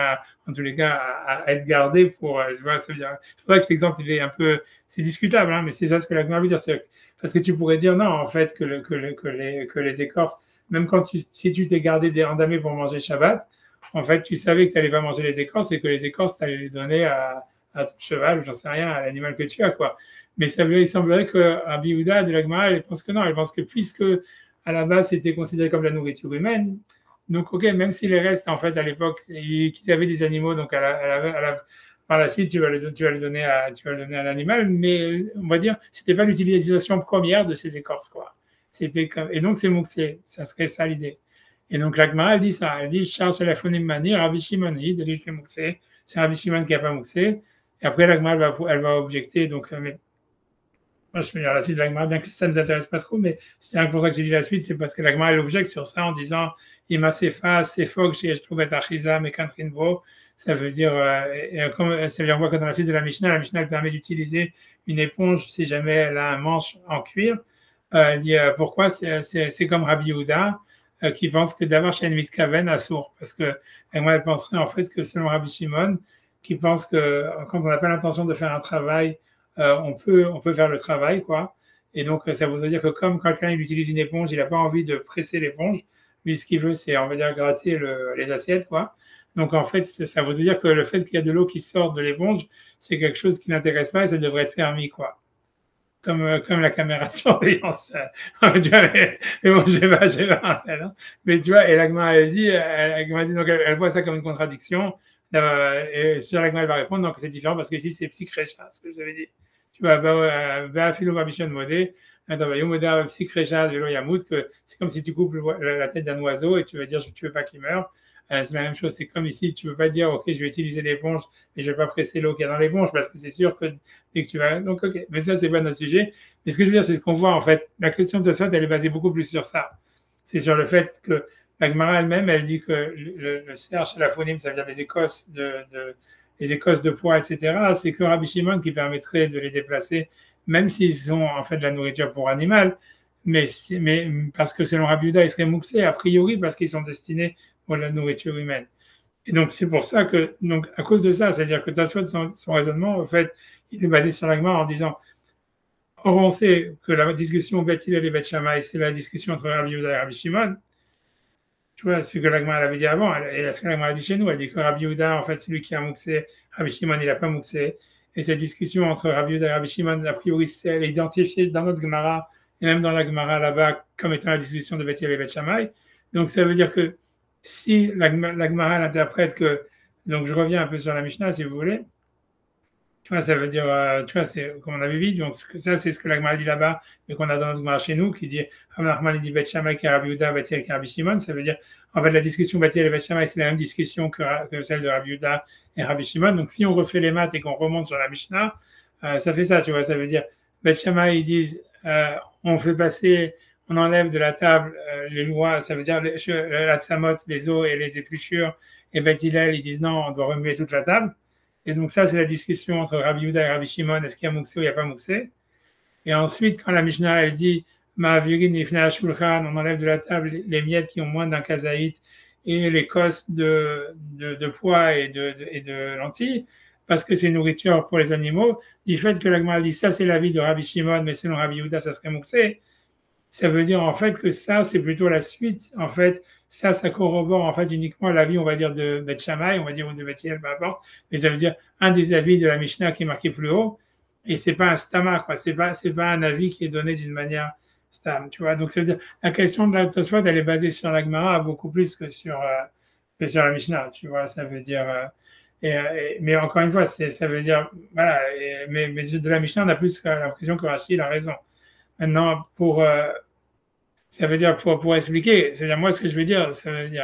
Speaker 1: en tous les cas, à être gardé pour, je vois, ça veut dire, c'est vrai que l'exemple il est un peu, c'est discutable, hein, mais c'est ça ce que la Gemara veut dire, parce que tu pourrais dire non, en fait, que les écorces, même si tu t'es gardé des Handamé pour manger Shabbat, en fait, tu savais que tu n'allais pas manger les écorces et que les écorces, tu allais les donner à ton cheval, ou j'en sais rien, à l'animal que tu as, quoi. Mais il semblerait que Rabbi Yehuda de la Gemara, elle pense que non, elle pense que puisque à la base c'était considéré comme la nourriture humaine, donc ok, même si les restes, en fait, à l'époque, qu'ils avaient des animaux, donc par la suite, tu vas le donner à l'animal, mais on va dire, c'était pas l'utilisation première de ces écorces, quoi. Et donc c'est mouxé, ça serait ça l'idée. Et donc l'Agma, elle dit ça, elle dit Charles Shalafonim Mani, Rabbi Shimon, c'est Rabbi Shimon qui n'a pas mouxé. Et après l'Agma, elle va objecter, donc, mais moi je vais lire la suite de l'Agma, bien que ça ne nous intéresse pas trop, mais c'est pour ça que j'ai dit la suite, c'est parce que l'Agma, elle objecte sur ça en disant Ima Sefa, Sefog, je trouve être Achiza, Mekantrinbo. Ça veut dire, comme ça veut dire, on voit que dans la suite de la Mishnah elle permet d'utiliser une éponge si jamais elle a un manche en cuir. Elle dit pourquoi c'est comme Rabbi Yehuda qui pense que d'avoir chez Mitkaven à sourd, parce que moi elle penserait en fait que selon Rabbi Shimon, qui pense que quand on n'a pas l'intention de faire un travail, on peut faire le travail, quoi. Et donc ça voudrait dire que comme quelqu'un il utilise une éponge, il n'a pas envie de presser l'éponge, lui ce qu'il veut c'est on va dire gratter les assiettes, quoi. Donc en fait ça voudrait dire que le fait qu'il y a de l'eau qui sort de l'éponge, c'est quelque chose qui n'intéresse pas et ça devrait être permis, quoi. Comme la caméra de surveillance. Tu vois, mais bon, je vais pas hein. Mais tu vois, et l'agma, elle dit, donc elle voit ça comme une contradiction. Et sur l'agma, elle va répondre, donc c'est différent parce que ici, c'est psychrécha, ce que j'avais dit. Tu vois, philo babishon modé, que c'est comme si tu coupes la tête d'un oiseau et tu vas dire tu veux pas qu'il meure. C'est la même chose, c'est comme ici, tu ne peux pas dire ok, je vais utiliser l'éponge et je ne vais pas presser l'eau qu'il y a dans l'éponge parce que c'est sûr que dès que tu vas. Donc, ok, mais ça, c'est pas notre sujet. Mais ce que je veux dire, c'est ce qu'on voit en fait. La question de Tosfot, elle est basée beaucoup plus sur ça. C'est sur le fait que la Gemara elle-même, elle dit que le cerf chez la phonime, ça veut dire les écosses de poids, etc. C'est que Rabbi Shimon qui permettrait de les déplacer, même s'ils ont en fait de la nourriture pour animal, mais parce que selon Rabbi Yehuda, ils seraient mouxés, a priori parce qu'ils sont destinés pour la nourriture humaine. Et donc c'est pour ça que, donc à cause de ça, c'est-à-dire que Tosfot, son raisonnement, en fait, il est basé sur la Gemara en disant, or on sait que la discussion Beth Hillel et Beth Shammai, c'est la discussion entre Rabbi Yehuda et Rabbi Shimon. Tu vois, c'est ce que la Gemara avait dit avant, et ce que la Gemara a dit chez nous, elle dit que Rabbi Yehuda, en fait, c'est lui qui a mouxé, Rabbi Shimon, il n'a pas mouxé. Et cette discussion entre Rabbi Yehuda et Rabbi Shimon, a priori, elle est identifiée dans notre Gemara, et même dans la Gemara là-bas, comme étant la discussion de Beth Hillel et Beth Shammai. Donc ça veut dire que si la Gemara l'interprète que, donc je reviens un peu sur la Mishnah, si vous voulez, tu vois, ça veut dire, tu vois, c'est comme on avait vu, donc ça, c'est ce que la Gemara dit là-bas, et qu'on a dans notre Gemara chez nous, qui dit, Rahman dit Beth Shammai qui est Rabbi Yehuda, Beth Hillel qui est Rabbi Shimon, ça veut dire, en fait, la discussion Beth Hillel et Beth Shammai, c'est la même discussion que celle de Rabbi Yehuda et Rabbi Shimon. Donc, si on refait les maths et qu'on remonte sur la Mishnah, ça fait ça, tu vois, ça veut dire, Beth Shammai, ils disent, on fait passer, on enlève de la table les lois, ça veut dire la tsamot, les os et les épluchures, et Beth Hillel, ils disent non, on doit remuer toute la table. Et donc ça, c'est la discussion entre Rabbi Yehuda et Rabbi Shimon, est-ce qu'il y a mouxé ou il n'y a pas mouxé. Et ensuite, quand la Mishnah, elle dit, Ma'avirin ifnei shulchan, on enlève de la table les miettes qui ont moins d'un kazaït et les cosses de pois et de lentilles, parce que c'est nourriture pour les animaux, du fait que la Gemara dit, ça c'est l'avis de Rabbi Shimon, mais selon Rabbi Yehuda, ça serait mouxé. Ça veut dire en fait que ça, c'est plutôt la suite. En fait, ça corrobore en fait uniquement l'avis, on va dire, de Beth Shammai, on va dire, ou de Beth Hillel, peu importe. Mais ça veut dire un des avis de la Mishnah qui est marqué plus haut. Et c'est pas un stama, quoi. C'est pas un avis qui est donné d'une manière stam, tu vois. Donc, ça veut dire, la question de la Tosfot, elle est basée sur la Gemara beaucoup plus que sur la Mishnah, tu vois. Ça veut dire, mais encore une fois, ça veut dire, voilà, mais de la Mishnah, on a plus l'impression que Rachid a raison. Maintenant, ça veut dire pour expliquer, c'est-à-dire moi ce que je veux dire, ça veut dire,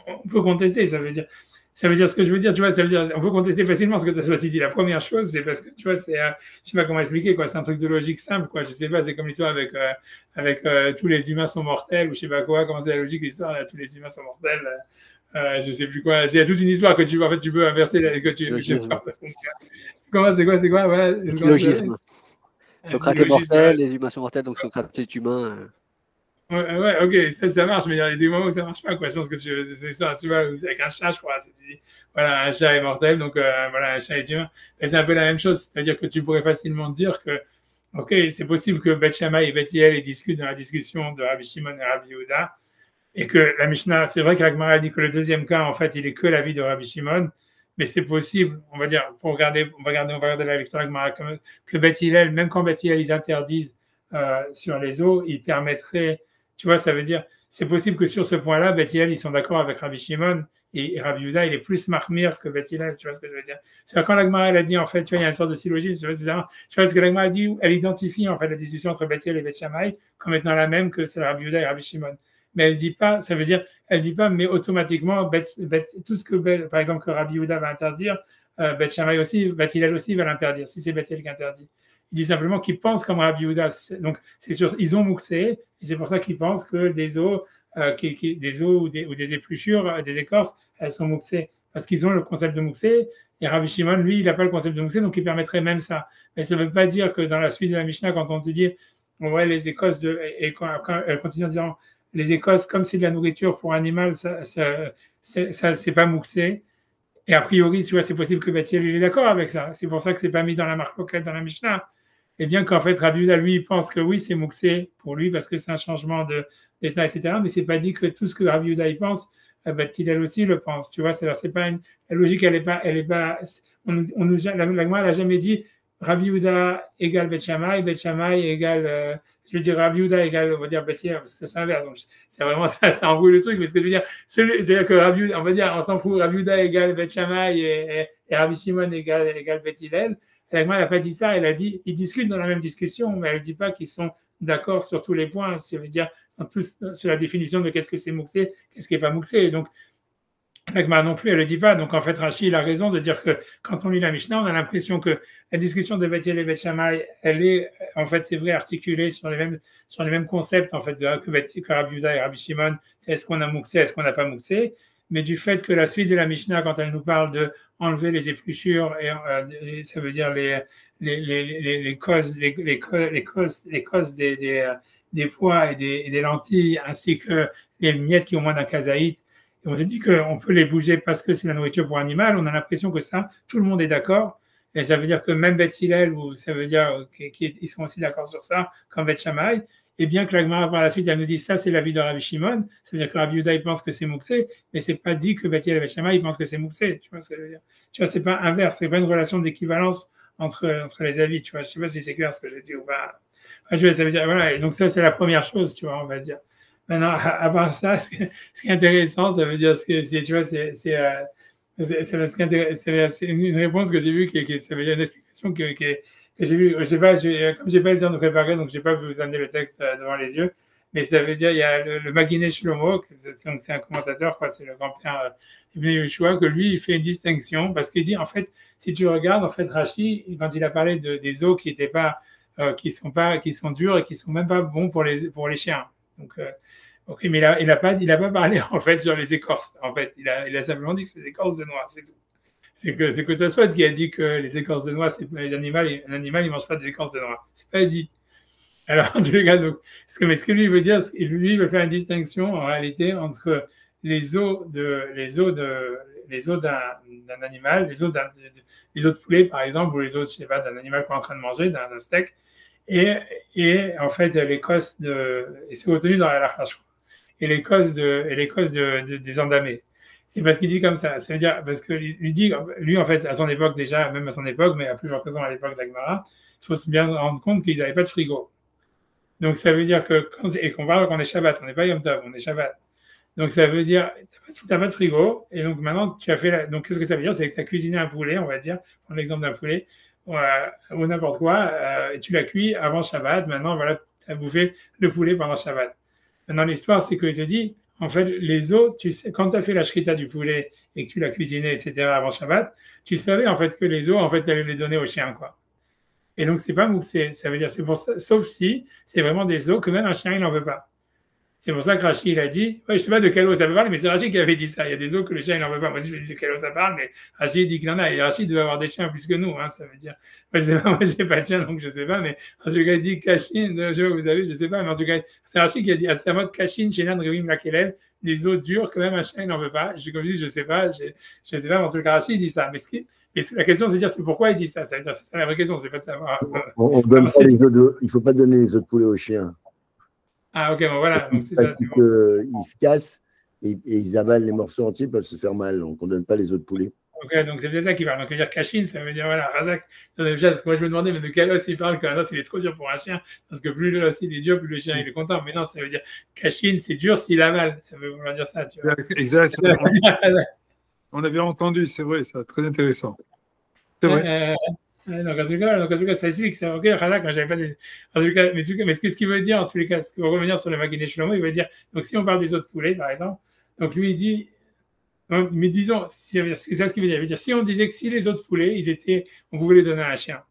Speaker 1: on peut contester, ça veut dire ce que je veux dire, tu vois, ça veut dire, on peut contester facilement ce que tu as dit. La première chose, c'est parce que, tu vois, je sais pas comment expliquer, quoi, c'est un truc de logique simple, quoi, je sais pas, c'est comme l'histoire avec tous les humains sont mortels, ou je sais pas quoi, comment c'est la logique, l'histoire, là, tous les humains sont mortels, je sais plus quoi, il y a toute une histoire que tu peux inverser, que tu comment, c'est quoi, voilà.
Speaker 3: Logisme. Socrate est mortel, les humains sont mortels, donc Socrate est humain.
Speaker 1: Ouais, ok, ça marche, mais il y a des moments où ça marche pas, quoi. Je pense que c'est ça, tu vois, avec un chat, je crois, tu dis, voilà, un chat est mortel, donc voilà, un chat est humain. Et c'est un peu la même chose, c'est-à-dire que tu pourrais facilement dire que, ok, c'est possible que Beth Shammai et Beth Hillel discutent dans la discussion de Rabbi Shimon et Rabbi Yehuda, et que la Mishnah, c'est vrai que la Gemara dit que le deuxième cas, en fait, il est que l'avis de Rabbi Shimon, mais c'est possible, on va dire, on va regarder la lecture de la Gemara, que Beth Hillel, même quand Beth Hillel, ils interdisent sur les eaux, ils permettraient. Tu vois, ça veut dire, c'est possible que sur ce point-là, Beth Hillel, ils sont d'accord avec Rabbi Shimon et Rabbi Yehuda, il est plus mahmir que Beth Hillel, tu vois ce que je veux dire. C'est quand la Gemara, elle a dit, en fait, tu vois, il y a une sorte de syllogisme, tu vois ce que la Gemara a dit, elle identifie, en fait, la discussion entre Beth Hillel et Beth Shammai comme étant la même que celle de Rabbi Yehuda et Rabbi Shimon. Mais elle dit pas, ça veut dire, elle dit pas, mais automatiquement, tout ce que, par exemple, que Rabbi Yehuda va interdire, Beth Shammai aussi, Beth Hillel aussi va l'interdire, si c'est Beth Hillel qui interdit. Il dit simplement qu'ils pensent comme Rabbi Yehuda. Donc, c'est sûr, ils ont mouxé, et c'est pour ça qu'ils pensent que des os, des os ou des épluchures, des écorces, elles sont mouxées. Parce qu'ils ont le concept de mouxé, et Rabbi Shimon, lui, il n'a pas le concept de mouxé, donc il permettrait même ça. Mais ça ne veut pas dire que dans la suite de la Mishnah, quand on te dit, ouais, les écorces, et quand elle continue en disant, les écorces, comme c'est de la nourriture pour animal, ça c'est pas mouxé. Et a priori, tu vois, c'est possible que Beth Hillel est d'accord avec ça. C'est pour ça que c'est pas mis dans la marque coquette dans la Mishnah. Et bien qu'en fait, Rabbi Yehuda, lui, pense que oui, c'est mouxé pour lui parce que c'est un changement d'état, etc. Mais c'est pas dit que tout ce que Rabbi Yehuda y pense, Beth Hillel aussi le pense. Tu vois, c'est pas la logique, la Gemara n'a jamais dit Rabbi Yehuda égale Beth Shammai égale, je veux dire Rabbi Yehuda égale, on va dire Beth Hillel, c'est inverse. Donc, c'est vraiment ça embrouille le truc. Mais ce que je veux dire, c'est-à-dire que Rabbi Yehuda, on va dire, on s'en fout, Rabbi Yehuda égale Beth Shammai et Rabbi Shimon égale Beth Hillel. La Gemara n'a pas dit ça, elle a dit, ils discutent dans la même discussion, mais elle ne dit pas qu'ils sont d'accord sur tous les points. Ça veut dire sur la définition de qu'est-ce que c'est mouxé, qu'est-ce qui n'est pas mouxé. Et donc, la Gemara non plus, elle ne le dit pas. Donc, en fait, Rashi, il a raison de dire que quand on lit la Mishnah, on a l'impression que la discussion de Beth Hillel et Beth Shammai, elle est, en fait, c'est vrai, articulée sur les mêmes concepts, en fait, que Rabbi Yehuda et Rabbi Shimon. C'est est-ce qu'on a mouxé, est-ce qu'on n'a pas mouxé. Mais du fait que la suite de la Mishnah, quand elle nous parle de enlever les épluchures, et ça veut dire les causes des pois et des lentilles, ainsi que les miettes qui ont moins d'un kazaït. Et on se dit qu'on peut les bouger parce que c'est la nourriture pour animal. On a l'impression que ça, tout le monde est d'accord. Et ça veut dire que même Beth Hillel, ou ça veut dire qu'ils sont aussi d'accord sur ça, comme Beth Shammai. Et bien que la Gemara par la suite, elle nous dit ça, c'est l'avis de Rabbi Shimon. Ça veut dire que Rabbi Yehuda, il pense que c'est mouxé, mais c'est pas dit que Beth Hillel et Beth Shammai, ils pensent que c'est mouxé. Tu vois ce que ça veut dire? Tu vois, c'est pas inverse, c'est pas une relation d'équivalence entre les avis. Tu vois, je sais pas si c'est clair ce que j'ai dit ou pas. Enfin, ça veut dire, voilà. Et donc ça, c'est la première chose, tu vois, on va dire. Maintenant, à part ça, ce qui est intéressant, ça veut dire tu vois, c'est une réponse que j'ai vue, ça veut dire une explication que j'ai vue. Comme j'ai pas eu le temps de préparer, donc j'ai pas pu vous amener le texte devant les yeux, mais ça veut dire il y a le Maginé Shlomo, c'est un commentateur, quoi, c'est le grand-père Ibn Yehoshua, que lui il fait une distinction parce qu'il dit en fait, si tu regardes en fait Rashi, quand il a parlé des os qui étaient pas, qui sont durs et qui sont même pas bons pour les chiens. Donc ok, mais il a pas parlé en fait sur les écorces. En fait, il a simplement dit que c'est des écorces de noix, c'est tout. C'est que Tosfot qui a dit que les écorces de noix, c'est les animaux. Un animal, il mange pas des écorces de noix. C'est pas dit. Alors, en tous les cas, donc, ce que lui veut dire, lui veut faire une distinction en réalité entre les os d'un animal, les os de poulet par exemple, ou les os, je sais pas, d'un animal qu'on est en train de manger, d'un steak, et en fait l'écosse et c'est retenu dans la halakha, je crois, et l'écosse des endamés. C'est parce qu'il dit comme ça. Ça veut dire, parce que lui, en fait, à son époque déjà, même à son époque, mais à plusieurs raisons à l'époque de la Gemara, il faut se bien rendre compte qu'ils n'avaient pas de frigo. Donc ça veut dire qu'on parle qu'on est Shabbat, on n'est pas Yom Tov, on est Shabbat. Donc ça veut dire, tu n'as pas de frigo, et donc maintenant tu as fait donc qu'est-ce que ça veut dire? C'est que tu as cuisiné un poulet, on va dire, prendre l'exemple d'un poulet, ou n'importe quoi, et tu l'as cuit avant Shabbat, maintenant voilà, tu as bouffé le poulet pendant Shabbat. Maintenant l'histoire, c'est qu'il te dit, en fait, les os, tu sais, quand tu as fait la shrita du poulet et que tu l'as cuisiné, etc., avant Shabbat, tu savais en fait que les os, en fait, tu allais les donner au chien, quoi. Et donc, c'est pas mouxé. Ça veut dire, c'est pour ça, sauf si c'est vraiment des os que même un chien, il n'en veut pas. C'est pour ça que Rashi, il a dit, ouais, je sais pas de quel os ça peut parler, mais c'est Rashi qui avait dit ça. Il y a des os que le chien, il n'en veut pas. Moi aussi, je dis de quel os ça parle, mais Rashi dit qu'il en a. Et Rashi devait avoir des chiens plus que nous, hein, ça veut dire. Moi, je sais pas, moi, j'ai pas de chien, donc je sais pas, mais en tout cas, il dit Kashin, je sais pas, vous avez, je sais pas, mais en tout cas, c'est Rashi qui a dit, à sa mode Kashin, Shenan, Revim, Lakelel, des os durs que même un chien, il n'en veut pas. Comme je dis, je sais pas, mais en tout cas, Rashi, il dit ça. Mais la question, c'est de dire, c'est pourquoi il dit ça. Ça veut dire, c'est la vraie question, c'est pas de savoir.
Speaker 4: Il ne faut pas donner les os de poulet aux chiens.
Speaker 1: Ah, ok, bon, voilà. Donc, c'est ça.
Speaker 4: Ils se cassent et ils avalent les morceaux entiers, ils peuvent se faire mal. Donc, on ne donne pas les os de poulet.
Speaker 1: Ok, donc c'est peut-être ça qu'il parle. Donc, ça veut dire Kashin, ça veut dire, voilà, Razak. Parce que moi, je me demandais, mais de quel os il parle qu'un os, il est trop dur pour un chien. Parce que plus l'os, il est dur, plus le chien, il est content. Mais non, ça veut dire Kashin, c'est dur s'il avale. Ça veut vouloir dire ça, tu vois.
Speaker 2: Exactement. On avait entendu, c'est vrai, ça, très intéressant. C'est vrai.
Speaker 1: Donc, en tout cas, ça explique. C'est ok, Razak, moi, j'avais pas des. En tout cas, mais ce qu'il veut dire, en tous les cas, pour revenir sur le Maginé Shlomo, il veut dire, donc, si on parle des autres poulets, par exemple, donc, lui, il dit, mais disons, c'est ça ce qu'il veut dire. Il veut dire, si on disait que si les autres poulets, on pouvait les donner à un chien.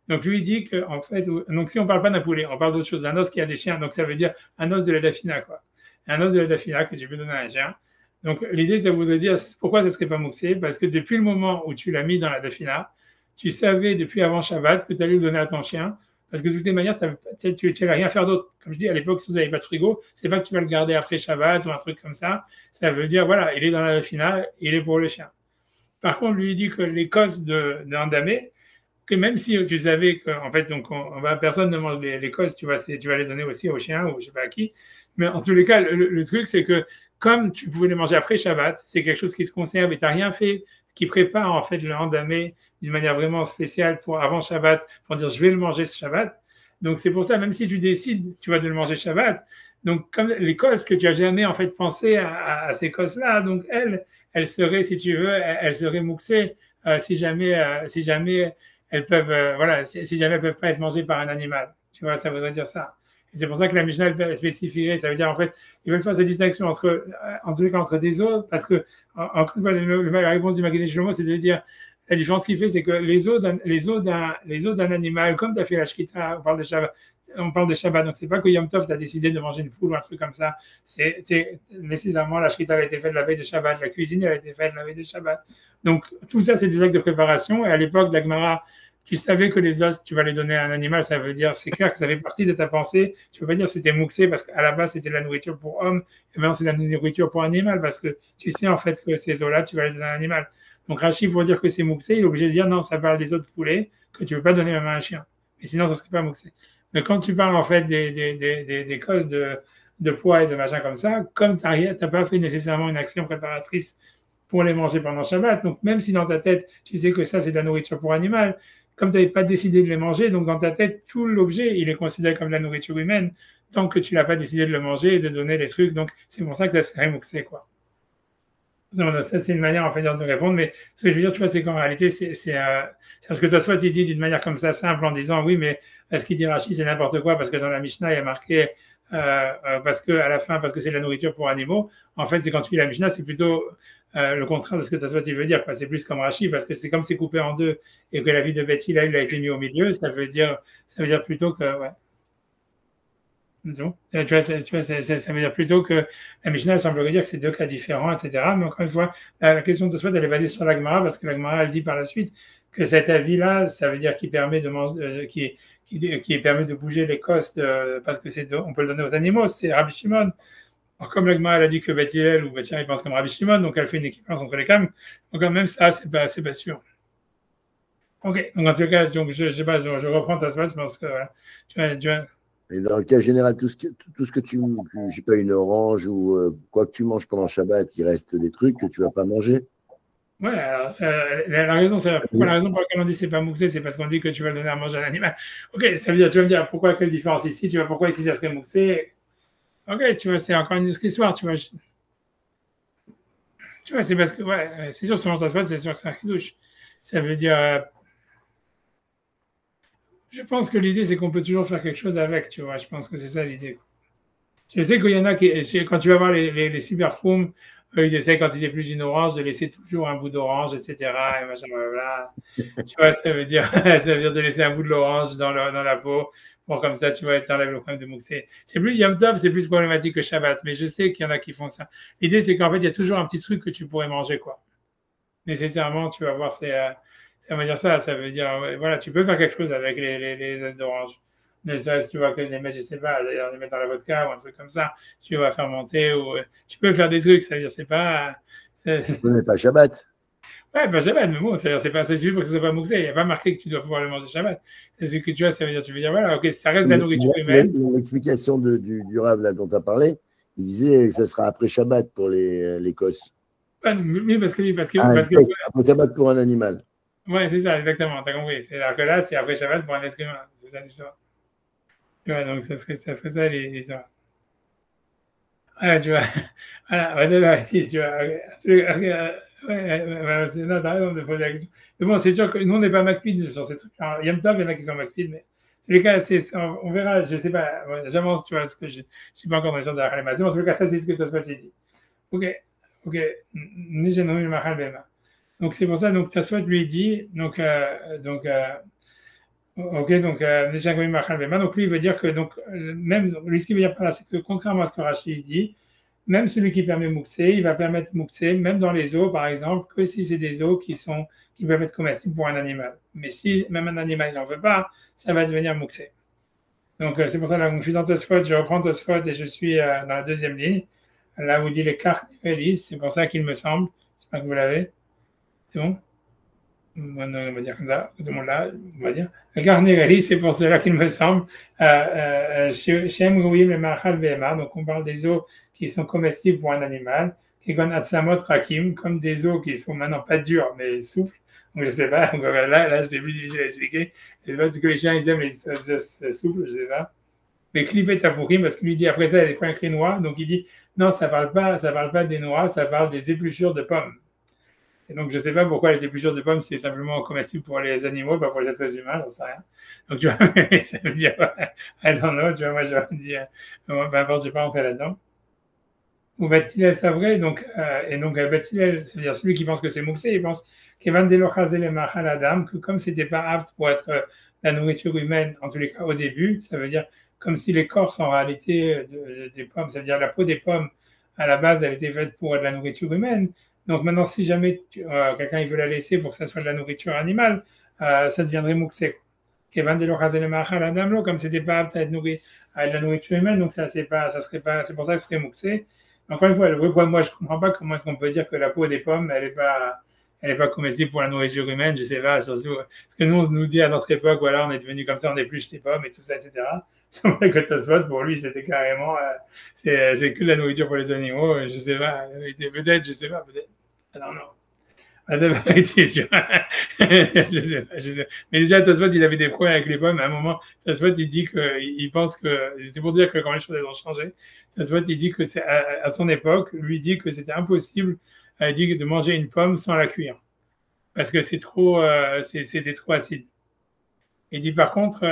Speaker 1: Donc, lui, il dit que, en fait, donc, si on parle pas d'un poulet, on parle d'autre chose, d'un os qui a des chiens. Donc, ça veut dire un os de la dafina, quoi. Un os de la dafina que tu peux donner à un chien. Donc, l'idée, ça voudrait dire, pourquoi ça serait pas mouxé? Parce que depuis le moment où tu l'as mis dans la dafina, tu savais depuis avant Shabbat que tu allais le donner à ton chien, parce que de toutes les manières, tu n'allais rien faire d'autre. Comme je dis, à l'époque, si vous n'avez pas de frigo, c'est pas que tu vas le garder après Shabbat ou un truc comme ça. Ça veut dire, voilà, il est dans la dafina, il est pour le chien. Par contre, lui, il dit que les cosses d'Andamé, que même si tu savais qu'en fait, donc personne ne mange les cosses, tu vas les donner aussi au chien ou je sais pas à qui. Mais en tous les cas, le truc, c'est que comme tu pouvais les manger après Shabbat, c'est quelque chose qui se conserve et tu n'as rien fait qui prépare en fait le handamé d'une manière vraiment spéciale pour avant Shabbat, pour dire je vais le manger ce Shabbat. Donc c'est pour ça, même si tu décides, tu vas de le manger Shabbat, donc comme les causes que tu as jamais en fait pensé à ces causes-là, donc elles seraient, si tu veux, elles seraient mouxées si jamais elles peuvent, voilà, si jamais elles peuvent pas être mangées par un animal. Tu vois, ça voudrait dire ça. Et c'est pour ça que la Mishnah elle spécifierait. Ça veut dire, en fait, ils veulent faire cette distinction entre des os, parce que, encore une fois, la réponse du Magen Shlomo, c'est de dire, la différence qu'il fait, c'est que les os d'un animal, comme tu as fait la Shkita, on parle de Shabbat, donc c'est pas que Yom Tov, tu as décidé de manger une poule ou un truc comme ça. C'est nécessairement la Shkita a été faite la veille de Shabbat, la cuisine a été faite la veille de Shabbat. Donc tout ça, c'est des actes de préparation. Et à l'époque de la Gemara, tu savais que les os, tu vas les donner à un animal, ça veut dire, c'est clair que ça fait partie de ta pensée. Tu peux pas dire c'était mouxé parce qu'à la base c'était de la nourriture pour homme, et maintenant c'est de la nourriture pour animal parce que tu sais en fait que ces os-là, tu vas les donner à un animal. Donc Rachid, pour dire que c'est mouxé, il est obligé de dire non, ça parle des os de poulet que tu ne veux pas donner même à un chien. Mais sinon, ça ne serait pas mouxé. Mais quand tu parles en fait des causes de poids et de machin comme ça, comme tu n'as pas fait nécessairement une action préparatrice pour les manger pendant Shabbat, donc même si dans ta tête, tu sais que ça c'est de la nourriture pour animal, comme tu n'avais pas décidé de les manger, donc dans ta tête, tout l'objet, il est considéré comme de la nourriture humaine, tant que tu n'as pas décidé de le manger et de donner les trucs. Donc c'est pour ça que ça serait mouxé, quoi. Ça, c'est une manière en fait de répondre, mais ce que je veux dire, tu vois, c'est qu'en réalité, c'est ce que Tosfot il dit d'une manière comme ça simple en disant oui, mais est-ce qu'il dit Rashi c'est n'importe quoi parce que dans la Mishnah il y a marqué parce que à la fin parce que c'est de la nourriture pour animaux. En fait, c'est quand tu lis la Mishnah, c'est plutôt le contraire de ce que Tosfot il veut dire. C'est plus comme Rashi parce que c'est comme c'est coupé en deux et que la vie de Beth il a été mis au milieu. Ça veut dire plutôt que ouais. Tu vois, ça veut dire plutôt que la Mishnah semblerait dire que c'est deux cas différents, etc. Mais encore une fois, la question de Tosfot, elle est basée sur la Gemara, parce que la Gemara, elle dit par la suite que cet avis-là, ça veut dire qu'il permet de manger, qui permet de bouger les costes, parce que on peut le donner aux animaux, c'est Rabbi Shimon. Alors, comme la Gemara, elle a dit que Beth Hillel ou Beth Shammai pense comme Rabbi Shimon, donc elle fait une équivalence entre les camps. Donc quand même, ça, c'est pas sûr. Ok, donc en tout cas, donc, je reprends Tosfot parce que voilà, tu vois.
Speaker 4: Et dans le cas général, tout ce que tu je sais pas, une orange ou quoi que tu manges pendant Shabbat, il reste des trucs que tu vas pas manger.
Speaker 1: Ouais, alors la raison pour laquelle on dit c'est pas mouxé, c'est parce qu'on dit que tu vas le donner à manger à l'animal. Ok, ça veut dire, tu vas me dire pourquoi, quelle différence ici, tu vois pourquoi ici ça serait mouxé. Ok, tu vois, c'est encore une autre histoire, tu vois. Tu vois, c'est parce que, ouais, c'est sûr, selon ta spot, c'est sûr que c'est un douche. Ça veut dire, je pense que l'idée, c'est qu'on peut toujours faire quelque chose avec, tu vois. Je pense que c'est ça l'idée. Je sais qu'il y en a qui, quand tu vas voir les super froums, eux, ils essaient, quand ils épluchent une orange, de laisser toujours un bout d'orange, etc. Et machin, voilà. Tu vois, ça veut dire de laisser un bout de l'orange dans la peau. Bon, comme ça, tu vois, ça enlève le problème de mouxé. C'est plus Yom Tov, c'est plus problématique que Shabbat. Mais je sais qu'il y en a qui font ça. L'idée, c'est qu'en fait, il y a toujours un petit truc que tu pourrais manger, quoi. Nécessairement, tu vas voir, ça veut dire ça. Ça veut dire, voilà, tu peux faire quelque chose avec les zestes d'orange. Mais ça, si tu vois que les mettre, je sais pas, d'ailleurs, les mettre dans la vodka ou un truc comme ça, tu vas fermenter ou tu peux faire des trucs, ça veut dire, c'est pas.
Speaker 4: Tu connais pas Shabbat.
Speaker 1: Ouais, pas Shabbat, mais bon, c'est pas assez suffisant pour que ce soit pas mouxé. Il n'y a pas marqué que tu dois pouvoir le manger Shabbat. C'est ce que tu vois, ça veut dire, tu veux dire, voilà, ok, ça reste de la nourriture humaine.
Speaker 4: L'explication du Rav là dont tu as parlé, il disait que ça sera après Shabbat pour l'Écosse.
Speaker 1: Ouais, oui, parce que
Speaker 4: après Shabbat pour un animal.
Speaker 1: Ouais, c'est ça, exactement, t'as compris. C'est-à-dire que là, c'est après Shabbat pour un être humain. C'est ça l'histoire. Tu vois, donc ça serait ça l'histoire. Ouais, tu vois. Voilà, si, tu vois. Non, t'as raison de poser la question. Mais bon, c'est sûr que nous, on n'est pas McPeed sur ces trucs. Yom Tov, il y en a qui sont McPeed, mais c'est les cas, on verra, je sais pas. J'avance, tu vois, ce que je ne suis pas encore dans les gens de la Khalemazim. En tout cas, ça, c'est ce que Tosfot dit. Ok. Donc, c'est pour ça, donc, Tosfot lui dit, donc, lui, il veut dire que, donc, même, lui, ce qu'il veut dire par là, c'est que, contrairement à ce que Rachid dit, même celui qui permet mouxé, il va permettre mouxé, même dans les os, par exemple, que si c'est des os qui peuvent être comestibles pour un animal. Mais si même un animal il n'en veut pas, ça va devenir mouxé. Donc, c'est pour ça, là, je suis dans Tosfot, je reprends Tosfot et je suis dans la deuxième ligne, là où il dit les cartes Élise, c'est pour ça qu'il me semble, j'espère que vous l'avez. C'est bon? On va dire comme ça, tout le monde là, on va dire. Le Garnirelli, c'est pour cela qu'il me semble. Shem Rouim et Mahal Behema, donc on parle des os qui sont comestibles pour un animal, qui gon Atsamot Rakim, comme des os qui sont maintenant pas durs, mais souples. Donc je sais pas, donc, là c'est plus difficile à expliquer. Je sais pas ce que les chiens ils aiment les os souples, je sais pas. Mais Clipet Tapourim, parce qu'il lui dit après ça, il y a des points clés noix, donc il dit non, ça parle pas des noix, ça parle des épluchures de pommes. Et donc, je ne sais pas pourquoi les épluchures de pommes, c'est simplement comestible pour les animaux, pas pour les êtres humains, j'en sais rien. Donc, tu vois, ça veut dire, I don't know, tu vois, moi, j'aurais dit, peu importe, je n'ai pas rentré là-dedans. Ou Bethilel Savré, donc, et donc Bethilel, c'est-à-dire celui qui pense que c'est mouxé, il pense qu'Evan Delochazé le Machal Adam, que comme c'était pas apte pour être la nourriture humaine, en tous les cas au début, ça veut dire comme si l'écorce en réalité des pommes, ça veut dire la peau des pommes, à la base, elle était faite pour de la nourriture humaine. Donc maintenant, si jamais quelqu'un il veut la laisser pour que ça soit de la nourriture animale, ça deviendrait mouxé. Qu'Evan Delochazé le Machal Adam, comme c'était pas apte à être nourri à de la nourriture humaine, donc ça serait pas, c'est pour ça que ce serait mouxé. Encore une fois, le vrai point, moi, je ne comprends pas comment est-ce qu'on peut dire que la peau des pommes, elle n'est pas comestible pour la nourriture humaine, je sais pas, surtout, parce que nous, on nous dit à notre époque, voilà, on est devenu comme ça, on épluche les pommes et tout ça, etc. C'est vrai que Tosfot, pour lui, c'était carrément, c'est que de la nourriture pour les animaux, je sais pas, peut-être, je sais pas, peut-être, non, non. La vérité, je sais pas, je sais pas. Mais déjà, Tosfot, il avait des problèmes avec les pommes. À un moment, Tosfot, il dit qu'il pense que, c'est pour dire que quand les choses ont changé, Tosfot, il dit que c'est à son époque, lui dit que c'était impossible, il dit de manger une pomme sans la cuire. Parce que c'était trop acide. Il dit par contre,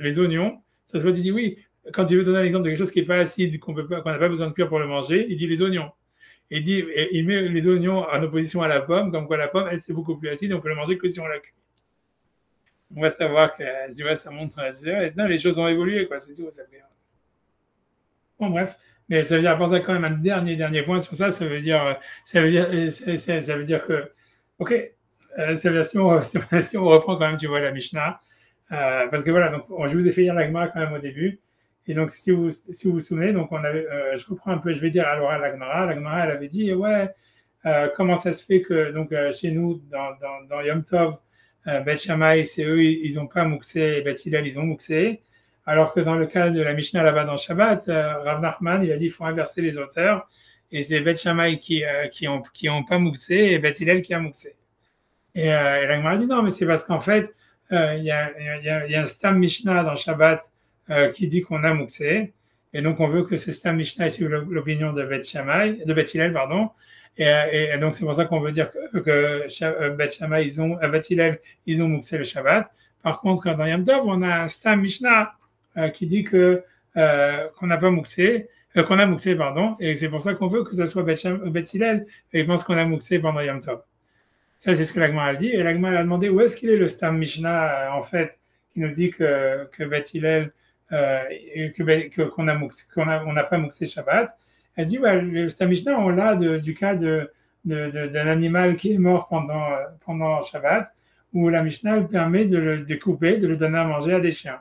Speaker 1: les oignons, Tosfot, il dit oui, quand tu veux donner un exemple de quelque chose qui n'est pas acide, qu'on n'a pas besoin de cuire pour le manger, il dit les oignons. Il met les oignons en opposition à la pomme, comme quoi la pomme, elle, c'est beaucoup plus acide, on peut le manger que si on la cuit. On va savoir que, tu vois, ça montre, non, les choses ont évolué, quoi, c'est tout. Bon, bref, mais ça veut dire, penser quand même un dernier point sur ça, ça veut dire que, ok, ça veut dire, si on reprend quand même, tu vois, la Mishnah, parce que voilà, donc, je vous ai fait lire la Gemara quand même au début. Et donc, si vous vous souvenez, donc on avait, je reprends un peu, je vais dire à l'oral la Gemara, elle avait dit, ouais, comment ça se fait que donc chez nous, dans Yom Tov, Beth Shammai, c'est eux, ils n'ont pas mouxé, et Beth Hillel, ils ont mouxé. Alors que dans le cas de la Mishnah là-bas dans Shabbat, Rav Nachman, il a dit qu'il faut inverser les auteurs. Et c'est Beth Shammai qui ont pas mouxé et Beth Hillel qui a mouxé. Et la Gemara dit non, mais c'est parce qu'en fait, il y a un Stam Mishnah dans Shabbat qui dit qu'on a mouxé. Et donc, on veut que ce Stam Mishnah suive l'opinion de Beth Hillel, pardon. Et donc, c'est pour ça qu'on veut dire que Beth Shammai, Beth Hillel, ils ont mouxé le Shabbat. Par contre, dans Yom Tov, on a un Stam Mishnah qui dit qu'on n'a pas mouxé, qu'on a mouxé, pardon. Et c'est pour ça qu'on veut que ce soit Beth Hillel. Et je pense qu'on a mouxé pendant Yom Tov. Ça, c'est ce que l'Agma a dit. Et l'Agma a demandé où est-ce qu'il est le Stam Mishnah, en fait, qui nous dit que Beth Hillel, qu'on n'a pas mouxé Shabbat. Elle dit, ouais, le Stam Mishnah, on l'a du cas d'un animal qui est mort pendant Shabbat, où la Mishnah permet de le découper, de le donner à manger à des chiens.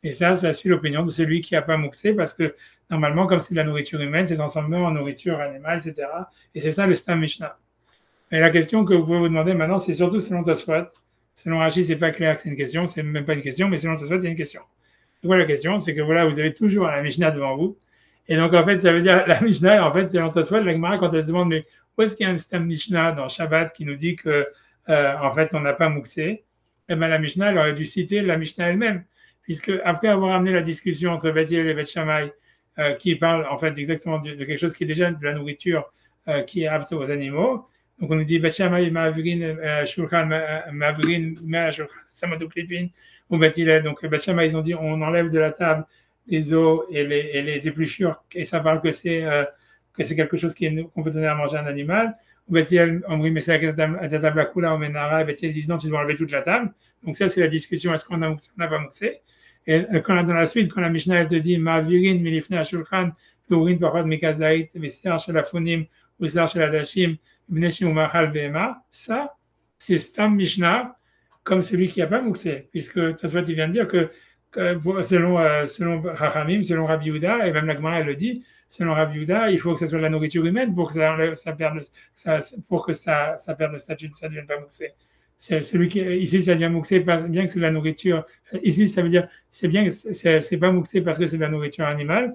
Speaker 1: Et ça suit l'opinion de celui qui n'a pas mouxé, parce que normalement, comme c'est de la nourriture humaine, c'est transformé en nourriture animale, etc. Et c'est ça le Stam Mishnah. Et la question que vous pouvez vous demander maintenant, c'est surtout selon Tosfot. Selon Rashi, c'est pas clair que c'est une question, c'est même pas une question, mais selon Tosfot, c'est une question. Donc voilà la question, c'est que voilà, vous avez toujours la Mishnah devant vous. Et donc en fait, ça veut dire la Mishnah, en fait, selon Tosfot, la Gemara, quand elle se demande, mais où est-ce qu'il y a un Stam Mishnah dans Shabbat qui nous dit que en fait, on n'a pas mouxé, eh bien la Mishnah, elle aurait dû citer la Mishnah elle-même. Puisque après avoir amené la discussion entre Beth Hillel et Beth Shammai, qui parle en fait exactement de quelque chose qui est déjà de la nourriture qui est apte aux animaux, donc on nous dit Beth Shammai ma'avrin shulchan ma'avrin mea shulchan samatu klipin ou Beth Hillel. Donc Beth Shammai, ils ont dit on enlève de la table les os et les épluchures et ça parle que c'est quelque chose qu'on peut donner à manger à un animal. Beth Hillel on dit mais c'est la table à kula ou menara et Beth Hillel disent non, tu dois enlever toute la table. Donc ça c'est la discussion, est-ce qu'on a mouxé, on n'a pas mouxé. Et dans la suite, quand la Mishnah elle te dit ma'avirin milifnei shulchan plurin pachot mikazait v'ser shel afonim ou ser shel adashim b'neshim u'machal behema, ça c'est Stam Mishnah comme celui qui n'a pas mouxé, puisque ça soit il vient de dire que selon Chachamim, selon Rabbi Yehuda, et même la Gemara elle le dit, selon Rabbi Yehuda, il faut que ça soit de la nourriture humaine pour que ça perde le statut, ça ne devienne pas mouxé. C'est celui qui ici ça devient mouxé bien que c'est de la nourriture. Ici ça veut dire c'est bien que c'est pas mouxé parce que c'est de la nourriture animale.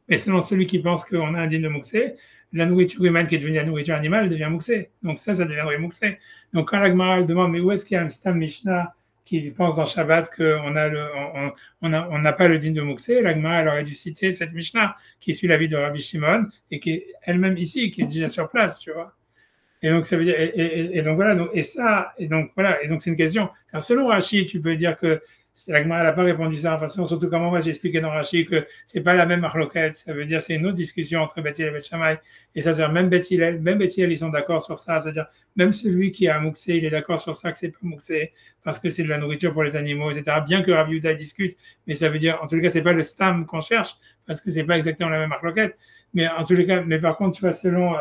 Speaker 1: Mais selon celui qui pense qu'on a un digne de mouxé, la nourriture humaine qui est devenue la nourriture animale devient mouxé. Donc ça deviendrait mouxé. Donc quand la Gemara demande mais où est-ce qu'il y a un Stam Mishnah qui pense dans Shabbat qu'on n'a pas le digne de mouxé, la Gemara elle aurait dû citer cette Mishnah qui suit l'avis de Rabbi Shimon et qui est elle-même ici, qui est déjà sur place, tu vois. Et donc, ça veut dire, et donc voilà, donc, et donc voilà, et donc c'est une question. Alors, selon Rashi, tu peux dire que la Gemara n'a pas répondu ça de façon, surtout comment moi j'ai expliqué dans Rashi que c'est pas la même marloquette, ça veut dire c'est une autre discussion entre Beth Hillel et Beth Shammai, et ça veut dire même Beth Hillel, ils sont d'accord sur ça, c'est-à-dire même celui qui a mouxé, il est d'accord sur ça que c'est pas mouxé, parce que c'est de la nourriture pour les animaux, etc. Bien que Rav Yehuda discute, mais ça veut dire, en tous les cas, c'est pas le stam qu'on cherche, parce que c'est pas exactement la même marloquette, mais en tous les cas, mais par contre, tu vois, selon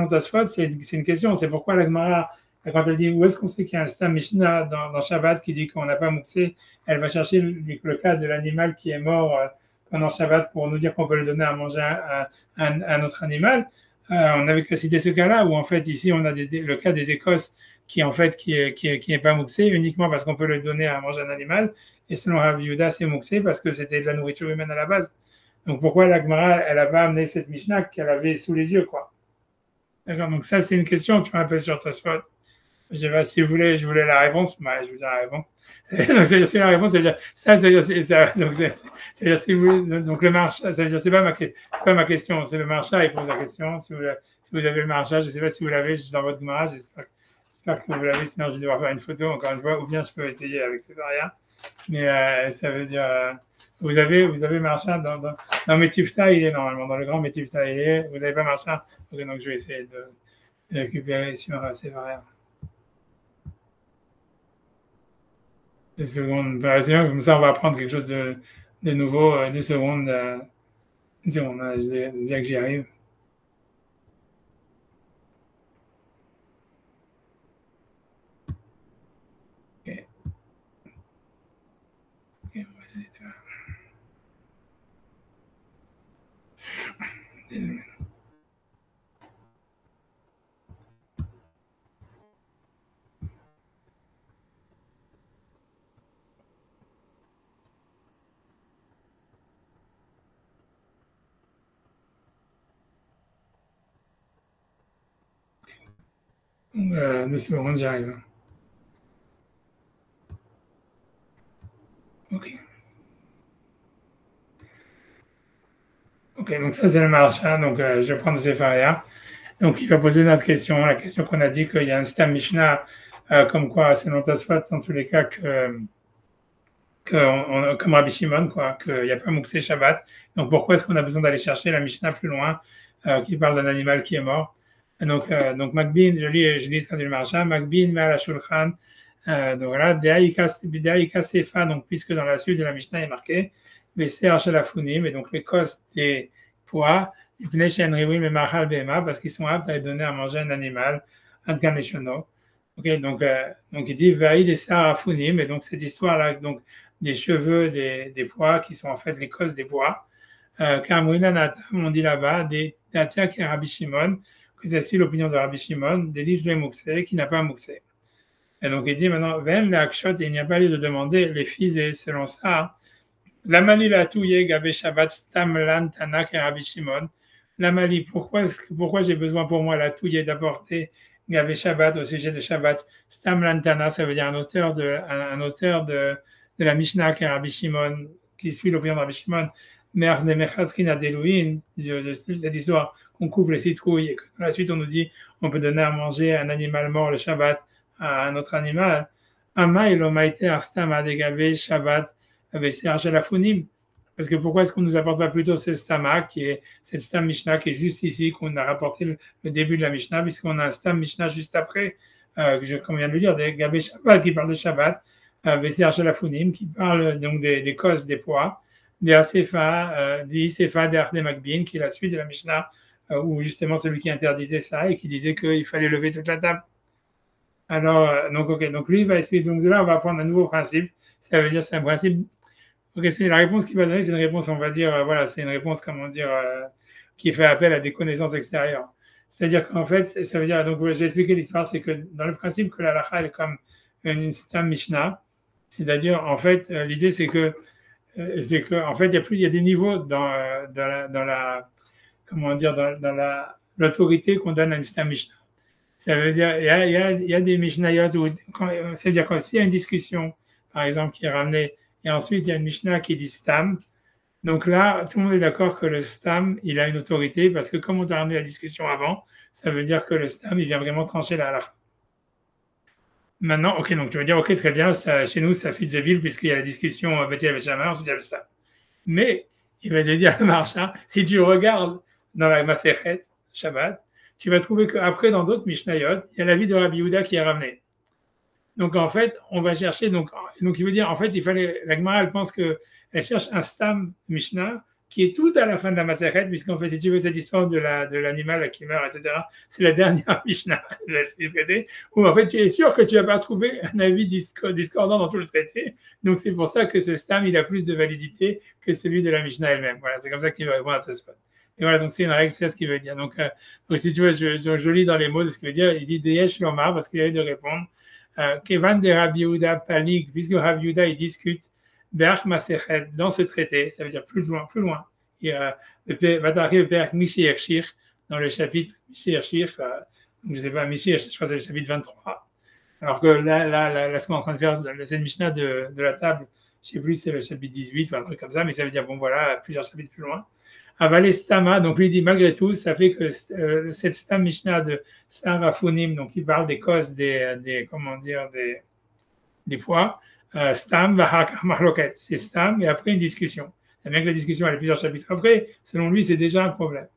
Speaker 1: Tosfot, c'est une question, c'est pourquoi la Gemara, quand elle dit où est-ce qu'on sait qu'il y a un stam Mishnah dans Shabbat qui dit qu'on n'a pas mouxé, elle va chercher le cas de l'animal qui est mort pendant Shabbat pour nous dire qu'on peut le donner à manger à un autre animal. On avait qu'à citer ce cas-là où en fait ici on a le cas des Écosses qui en fait qui est pas mouxé uniquement parce qu'on peut le donner à manger à un animal, et selon Rav Yehuda c'est mouxé parce que c'était de la nourriture humaine à la base. Donc pourquoi la Gemara elle a pas amené cette Mishnah qu'elle avait sous les yeux, quoi. D'accord, donc ça c'est une question que tu m'appelles sur ta spot. Je sais pas si vous voulez, je voulais la réponse, mais je vous dirai la réponse. Donc c'est la réponse, c'est-à-dire ça, c'est-à-dire si vous voulez, donc le marcha, ça veut dire c'est pas ma question, c'est le marcha, il pose la question. Si vous avez le marcha, je sais pas si vous l'avez, je suis dans votre marcha, j'espère que vous l'avez, sinon je vais devoir faire une photo encore une fois, ou bien je peux essayer avec Sévaria. Mais ça veut dire vous avez marcha dans Metifta, il est normalement dans le grand Metifta, il est, vous n'avez pas marcha, donc je vais essayer de récupérer sur Sévaria. 2 secondes, comme ça on va apprendre quelque chose de nouveau. 2 secondes, 2 secondes, je disais que j'y arrive. Ok. Ok, on va essayer de faire. Désolé. Donc, 2 secondes, j'arrive. Ok. Ok, donc ça c'est le marcha, donc je vais prendre Sefaria. Donc il va poser notre question, la question qu'on a dit qu'il y a un stam Mishnah, comme quoi selon Tosfot, dans tous les cas, comme Rabbi Shimon, quoi, qu'il n'y a pas Mouxé Shabbat. Donc pourquoi est-ce qu'on a besoin d'aller chercher la Mishnah plus loin, qui parle d'un animal qui est mort? Donc Makbin, je lis traduit le marcha, Makbin me la shulchan. Donc voilà, Deaïka Sefa, donc puisque dans la suite de la Mishnah est marqué, Veser Shalafunim, et donc les costes des poids, parce qu'ils sont aptes à donner à manger un animal, un kameshono. Ok, donc il dit Vaïd et Sarafunim, et donc cette histoire-là, donc des cheveux des pois qui sont en fait les cosses des pois. On dit là-bas, des Tatiak et Rabbi Shimon, que c'est aussi l'opinion de Rabbi Shimon, des Lijle Mouxé, qui n'a pas Mouxé. Et donc il dit maintenant, Ven le Akshot, il n'y a pas lieu de demander les fils, et selon ça, la Mali la touye Gabé Shabbat Stamlan Tanak et Rabbi Shimon. La Mali, pourquoi j'ai besoin pour moi la touye d'apporter Gabé Shabbat au sujet de Shabbat Stamlan Tanak, ça veut dire un auteur de la Mishnah qui est Rabbi Shimon, qui suit l'opinion de Rabbi Shimon, Mer de Mechatrina d'Elohim, de cette histoire qu'on coupe les citrouilles et que dans la suite on nous dit on peut donner à manger un animal mort le Shabbat à un autre animal. Ama Elomaite Arstama de Gabé Shabbat parce que pourquoi est-ce qu'on ne nous apporte pas plutôt ce stama, qui est cette stam Mishnah qui est juste ici, qu'on a rapporté le début de la Mishnah, puisqu'on a un stam Mishnah juste après, comme on vient de le dire, des Gabé Shabbat qui parle de Shabbat, Vesser Shalafunim qui parle donc des causes des poids, des Asefa, des Isefa, des Arde Makbin, qui est la suite de la Mishnah, où justement celui qui interdisait ça et qui disait qu'il fallait lever toute la table. Alors, donc lui il va expliquer, donc de là on va prendre un nouveau principe, ça veut dire c'est un principe. Ok, c'est la réponse qu'il va donner, c'est une réponse, on va dire, voilà, c'est une réponse, comment dire, qui fait appel à des connaissances extérieures. C'est-à-dire qu'en fait, ça veut dire, donc j'ai expliqué l'histoire, c'est que dans le principe que la halakha est comme une stam Mishnah, c'est-à-dire, en fait, l'idée c'est que, en fait, il y a des niveaux dans la, comment dire, dans l'autorité qu'on donne à une stam Mishnah. Ça veut dire, il y a des Mishnayot où, c'est-à-dire, s'il y a une discussion, par exemple, qui est ramenée, et ensuite, il y a une Mishnah qui dit Stam. Donc là, tout le monde est d'accord que le stam, il a une autorité parce que comme on t'a ramené la discussion avant, ça veut dire que le stam, il vient vraiment trancher la halakha. Maintenant, ok, donc tu vas dire, ok, très bien, ça, chez nous, ça fit the bill puisqu'il y a la discussion Beti avec Shammai, ensuite il y a le stam. Mais, il va te dire le marchand, si tu regardes dans la Masechet Shabbat, tu vas trouver qu'après, dans d'autres Mishnayot, il y a l'avis de Rabbi Yehuda qui est ramené. Donc, en fait, on va chercher, donc il veut dire, en fait, la Gemara, elle pense qu'elle cherche un stam Mishnah qui est tout à la fin de la Masechet, puisqu'en fait, si tu veux, cette histoire de l'animal qui meurt, etc., c'est la dernière Mishnah du traité, où en fait, tu es sûr que tu vas pas trouver un avis discordant dans tout le traité. Donc, c'est pour ça que ce stam, il a plus de validité que celui de la Mishnah elle-même. Voilà, c'est comme ça qu'il va répondre à Tosfot. Et voilà, donc c'est une règle, c'est ce qu'il veut dire. Donc, si tu veux, je lis dans les mots de ce qu'il veut dire. Il dit Deyesh Lomar, parce qu'il a eu de répondre. Kevan de Rabbi Yehuda Palig, puisque Rabbi Yehuda, il discute Be'ach Masechet, dans ce traité, ça veut dire plus loin. Il va t'arriver le Père Michi Yershir, dans le chapitre Michi Yershir, je ne sais pas, Michi Yershir, je crois que c'est le chapitre 23. Alors que là, ce qu'on est en train de faire, cette Mishnah de la table, je ne sais plus, c'est le chapitre 18 ou un truc comme ça, mais ça veut dire, bon voilà, plusieurs chapitres plus loin. Avalé Stama, donc lui dit malgré tout, ça fait que cette Stam Mishnah de Sarafunim, donc il parle des causes des poids, Stam, Vahak, Mahloket, c'est Stam, et après une discussion. Bien que la discussion elle a plusieurs chapitres après, selon lui, c'est déjà un problème.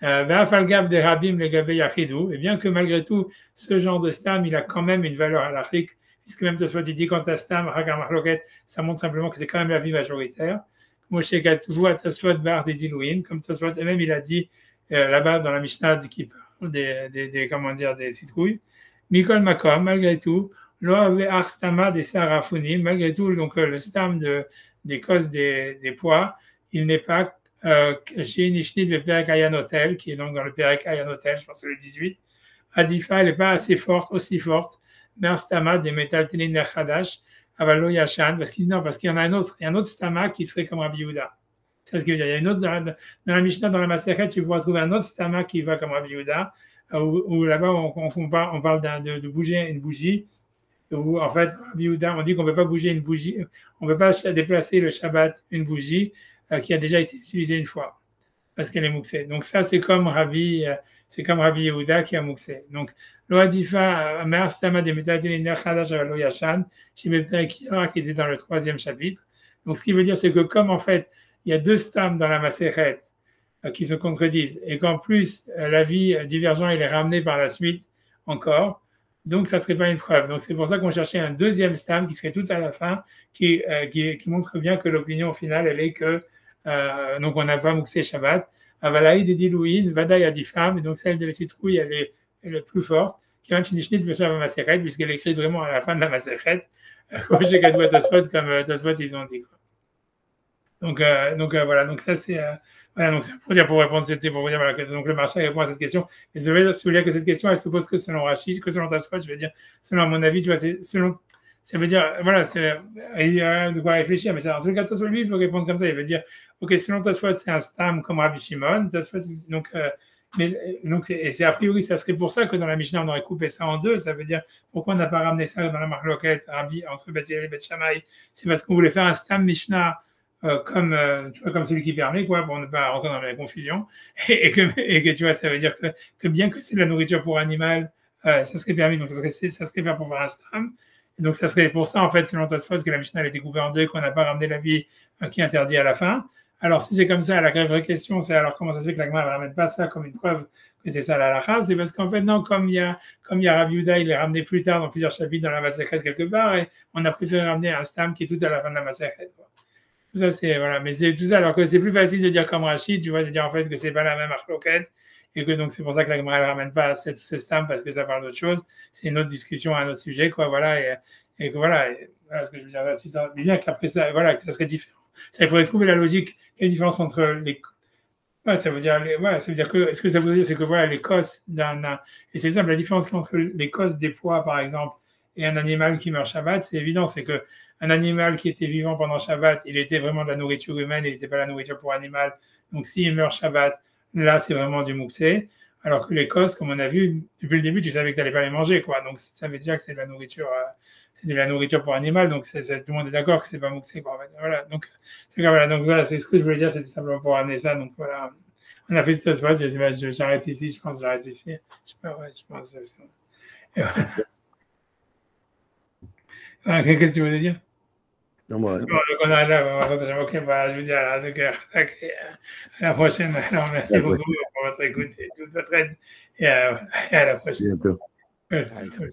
Speaker 1: Vafalgav de Rabim le Gabé Yachidou, et bien que malgré tout, ce genre de Stam, il a quand même une valeur halachique, puisque même Tosfot, il dit quand tu as Stam, Vahak, Mahloket, ça montre simplement que c'est quand même la vie majoritaire. Moshe Gatouvu à Tosfot Bar des Dilouim, comme Tosfot même il a dit là-bas dans la Mishnah qui parle des citrouilles. Mikol Makom, malgré tout, Lo Ave Arstama des Sarafunim, malgré tout, donc le stam des causes des poids, il n'est pas chez Nishnid le Perek Ayanotel, qui est donc dans le Perek Ayanotel, je pense que c'est le 18. Adifa, elle n'est pas assez forte, aussi forte, mais Arstama des Metaltelin Nechadash, Avalo Yashan, parce qu'il y en a un autre, il y a un autre stama qui serait comme Rabbi Yehuda. C'est ce qu'il veut dire. Il y a une autre, dans la Mishnah, dans la Masechet, tu pourras trouver un autre stama qui va comme Rabbi Yehuda, où là-bas, on parle de bouger une bougie, où en fait, Rabbi Yehuda, on dit qu'on ne peut pas bouger une bougie, on ne peut pas déplacer le Shabbat, une bougie qui a déjà été utilisée une fois, parce qu'elle est mouxée. Donc ça, c'est comme Rabbi Yehuda qui a mouxé. Donc, Lo Adifa, Mer Stama de Metaltelin Chadash Avalo Yashan, qui était dans le 3e chapitre. Donc, ce qui veut dire, c'est que comme en fait, il y a deux stams dans la Masechet qui se contredisent, et qu'en plus, l'avis divergent, il est ramené par la suite encore, donc ça ne serait pas une preuve. Donc, c'est pour ça qu'on cherchait un deuxième stam qui serait tout à la fin, qui montre bien que l'opinion finale, elle est que, donc on n'a pas mouxé Shabbat. Avalaï de Dilouin, Vadaï Adifam, et donc celle de la citrouille, elle est plus forte. Kivan Chinishnit Veshav Masechet, puisqu'elle est écrite vraiment à la fin de la Masechet. Chez Kadou Tosfot, comme Tosfot, ils ont dit. Donc voilà, donc ça c'est. Voilà, donc pour répondre, c'était pour vous dire, voilà, donc le marché répond à cette question. Et je veux dire que cette question, elle se pose que selon Rachid, que selon Tosfot, je veux dire, selon mon avis, tu vois, ça veut dire, voilà, il y a de quoi réfléchir, mais en tout cas, Tosfot, lui, il faut répondre comme ça. Il veut dire, ok, selon Tosfot, c'est un stam comme Rabbi Shimon, Tosfot, donc c'est a priori, ça serait pour ça que dans la Mishnah, on aurait coupé ça en deux. Ça veut dire, pourquoi on n'a pas ramené ça dans la Marloquette, entre Beth Hillel et Beth Shammai? C'est parce qu'on voulait faire un stam Mishnah comme celui qui permet, quoi, pour ne pas rentrer dans la confusion. Et que tu vois, ça veut dire que bien que c'est de la nourriture pour animal, ça serait permis. Donc, ça serait fait pour faire un stam. Et donc, ça serait pour ça, en fait, selon Tosfot, que la Mishnah a été coupée en deux, qu'on n'a pas ramené l'avis qui est interdit à la fin. Alors, si c'est comme ça, la vraie question, c'est alors comment ça se fait que la Gemara ne ramène pas ça comme une preuve que c'est ça la halakha? C'est parce qu'en fait, non, comme il y a Rabbi Yehuda, il est ramené plus tard dans plusieurs chapitres dans la Masechet quelque part, et on a préféré ramener un stam qui est tout à la fin de la Masechet. Tout ça, c'est, voilà. Mais c'est tout ça, alors que c'est plus facile de dire comme Rachid, tu vois, de dire en fait que c'est pas la même Marloquette, et que donc c'est pour ça que la Gemara ne ramène pas ce stam parce que ça parle d'autre chose. C'est une autre discussion, un autre sujet, quoi, voilà, et que voilà, ce que je veux dire, c'est bien qu'après ça, voilà, que ça serait différent. Ça, il faudrait trouver la logique, quelle différence entre les. Ouais, ça veut dire que, ce que ça veut dire, c'est que voilà, les causes et c'est simple, la différence entre les causes des poids, par exemple, et un animal qui meurt Shabbat, c'est évident, c'est que un animal qui était vivant pendant Shabbat, il était vraiment de la nourriture humaine, il n'était pas la nourriture pour animal. Donc, s'il meurt Shabbat, là, c'est vraiment du mouxé. Alors que les causes, comme on a vu depuis le début, tu savais que tu n'allais pas les manger, quoi. Donc, ça veut dire que c'est de la nourriture, de la nourriture pour animal, donc tout le monde est d'accord que c'est pas mouxé, quoi. Voilà, donc voilà, c'est ce que je voulais dire, c'était simplement pour amener ça. Donc voilà, on a fait cette spot, j'arrête ici, je pense, j'arrête ici. Je sais pas, ouais, je pense. Et voilà. Qu'est-ce que tu voulais dire?
Speaker 4: Non, moi.
Speaker 1: Bon, donc on a là, ok, voilà, je vous dis à la prochaine. Alors, merci beaucoup pour votre écoute et toute votre aide. Et à la prochaine.
Speaker 4: Bientôt.
Speaker 1: Cool.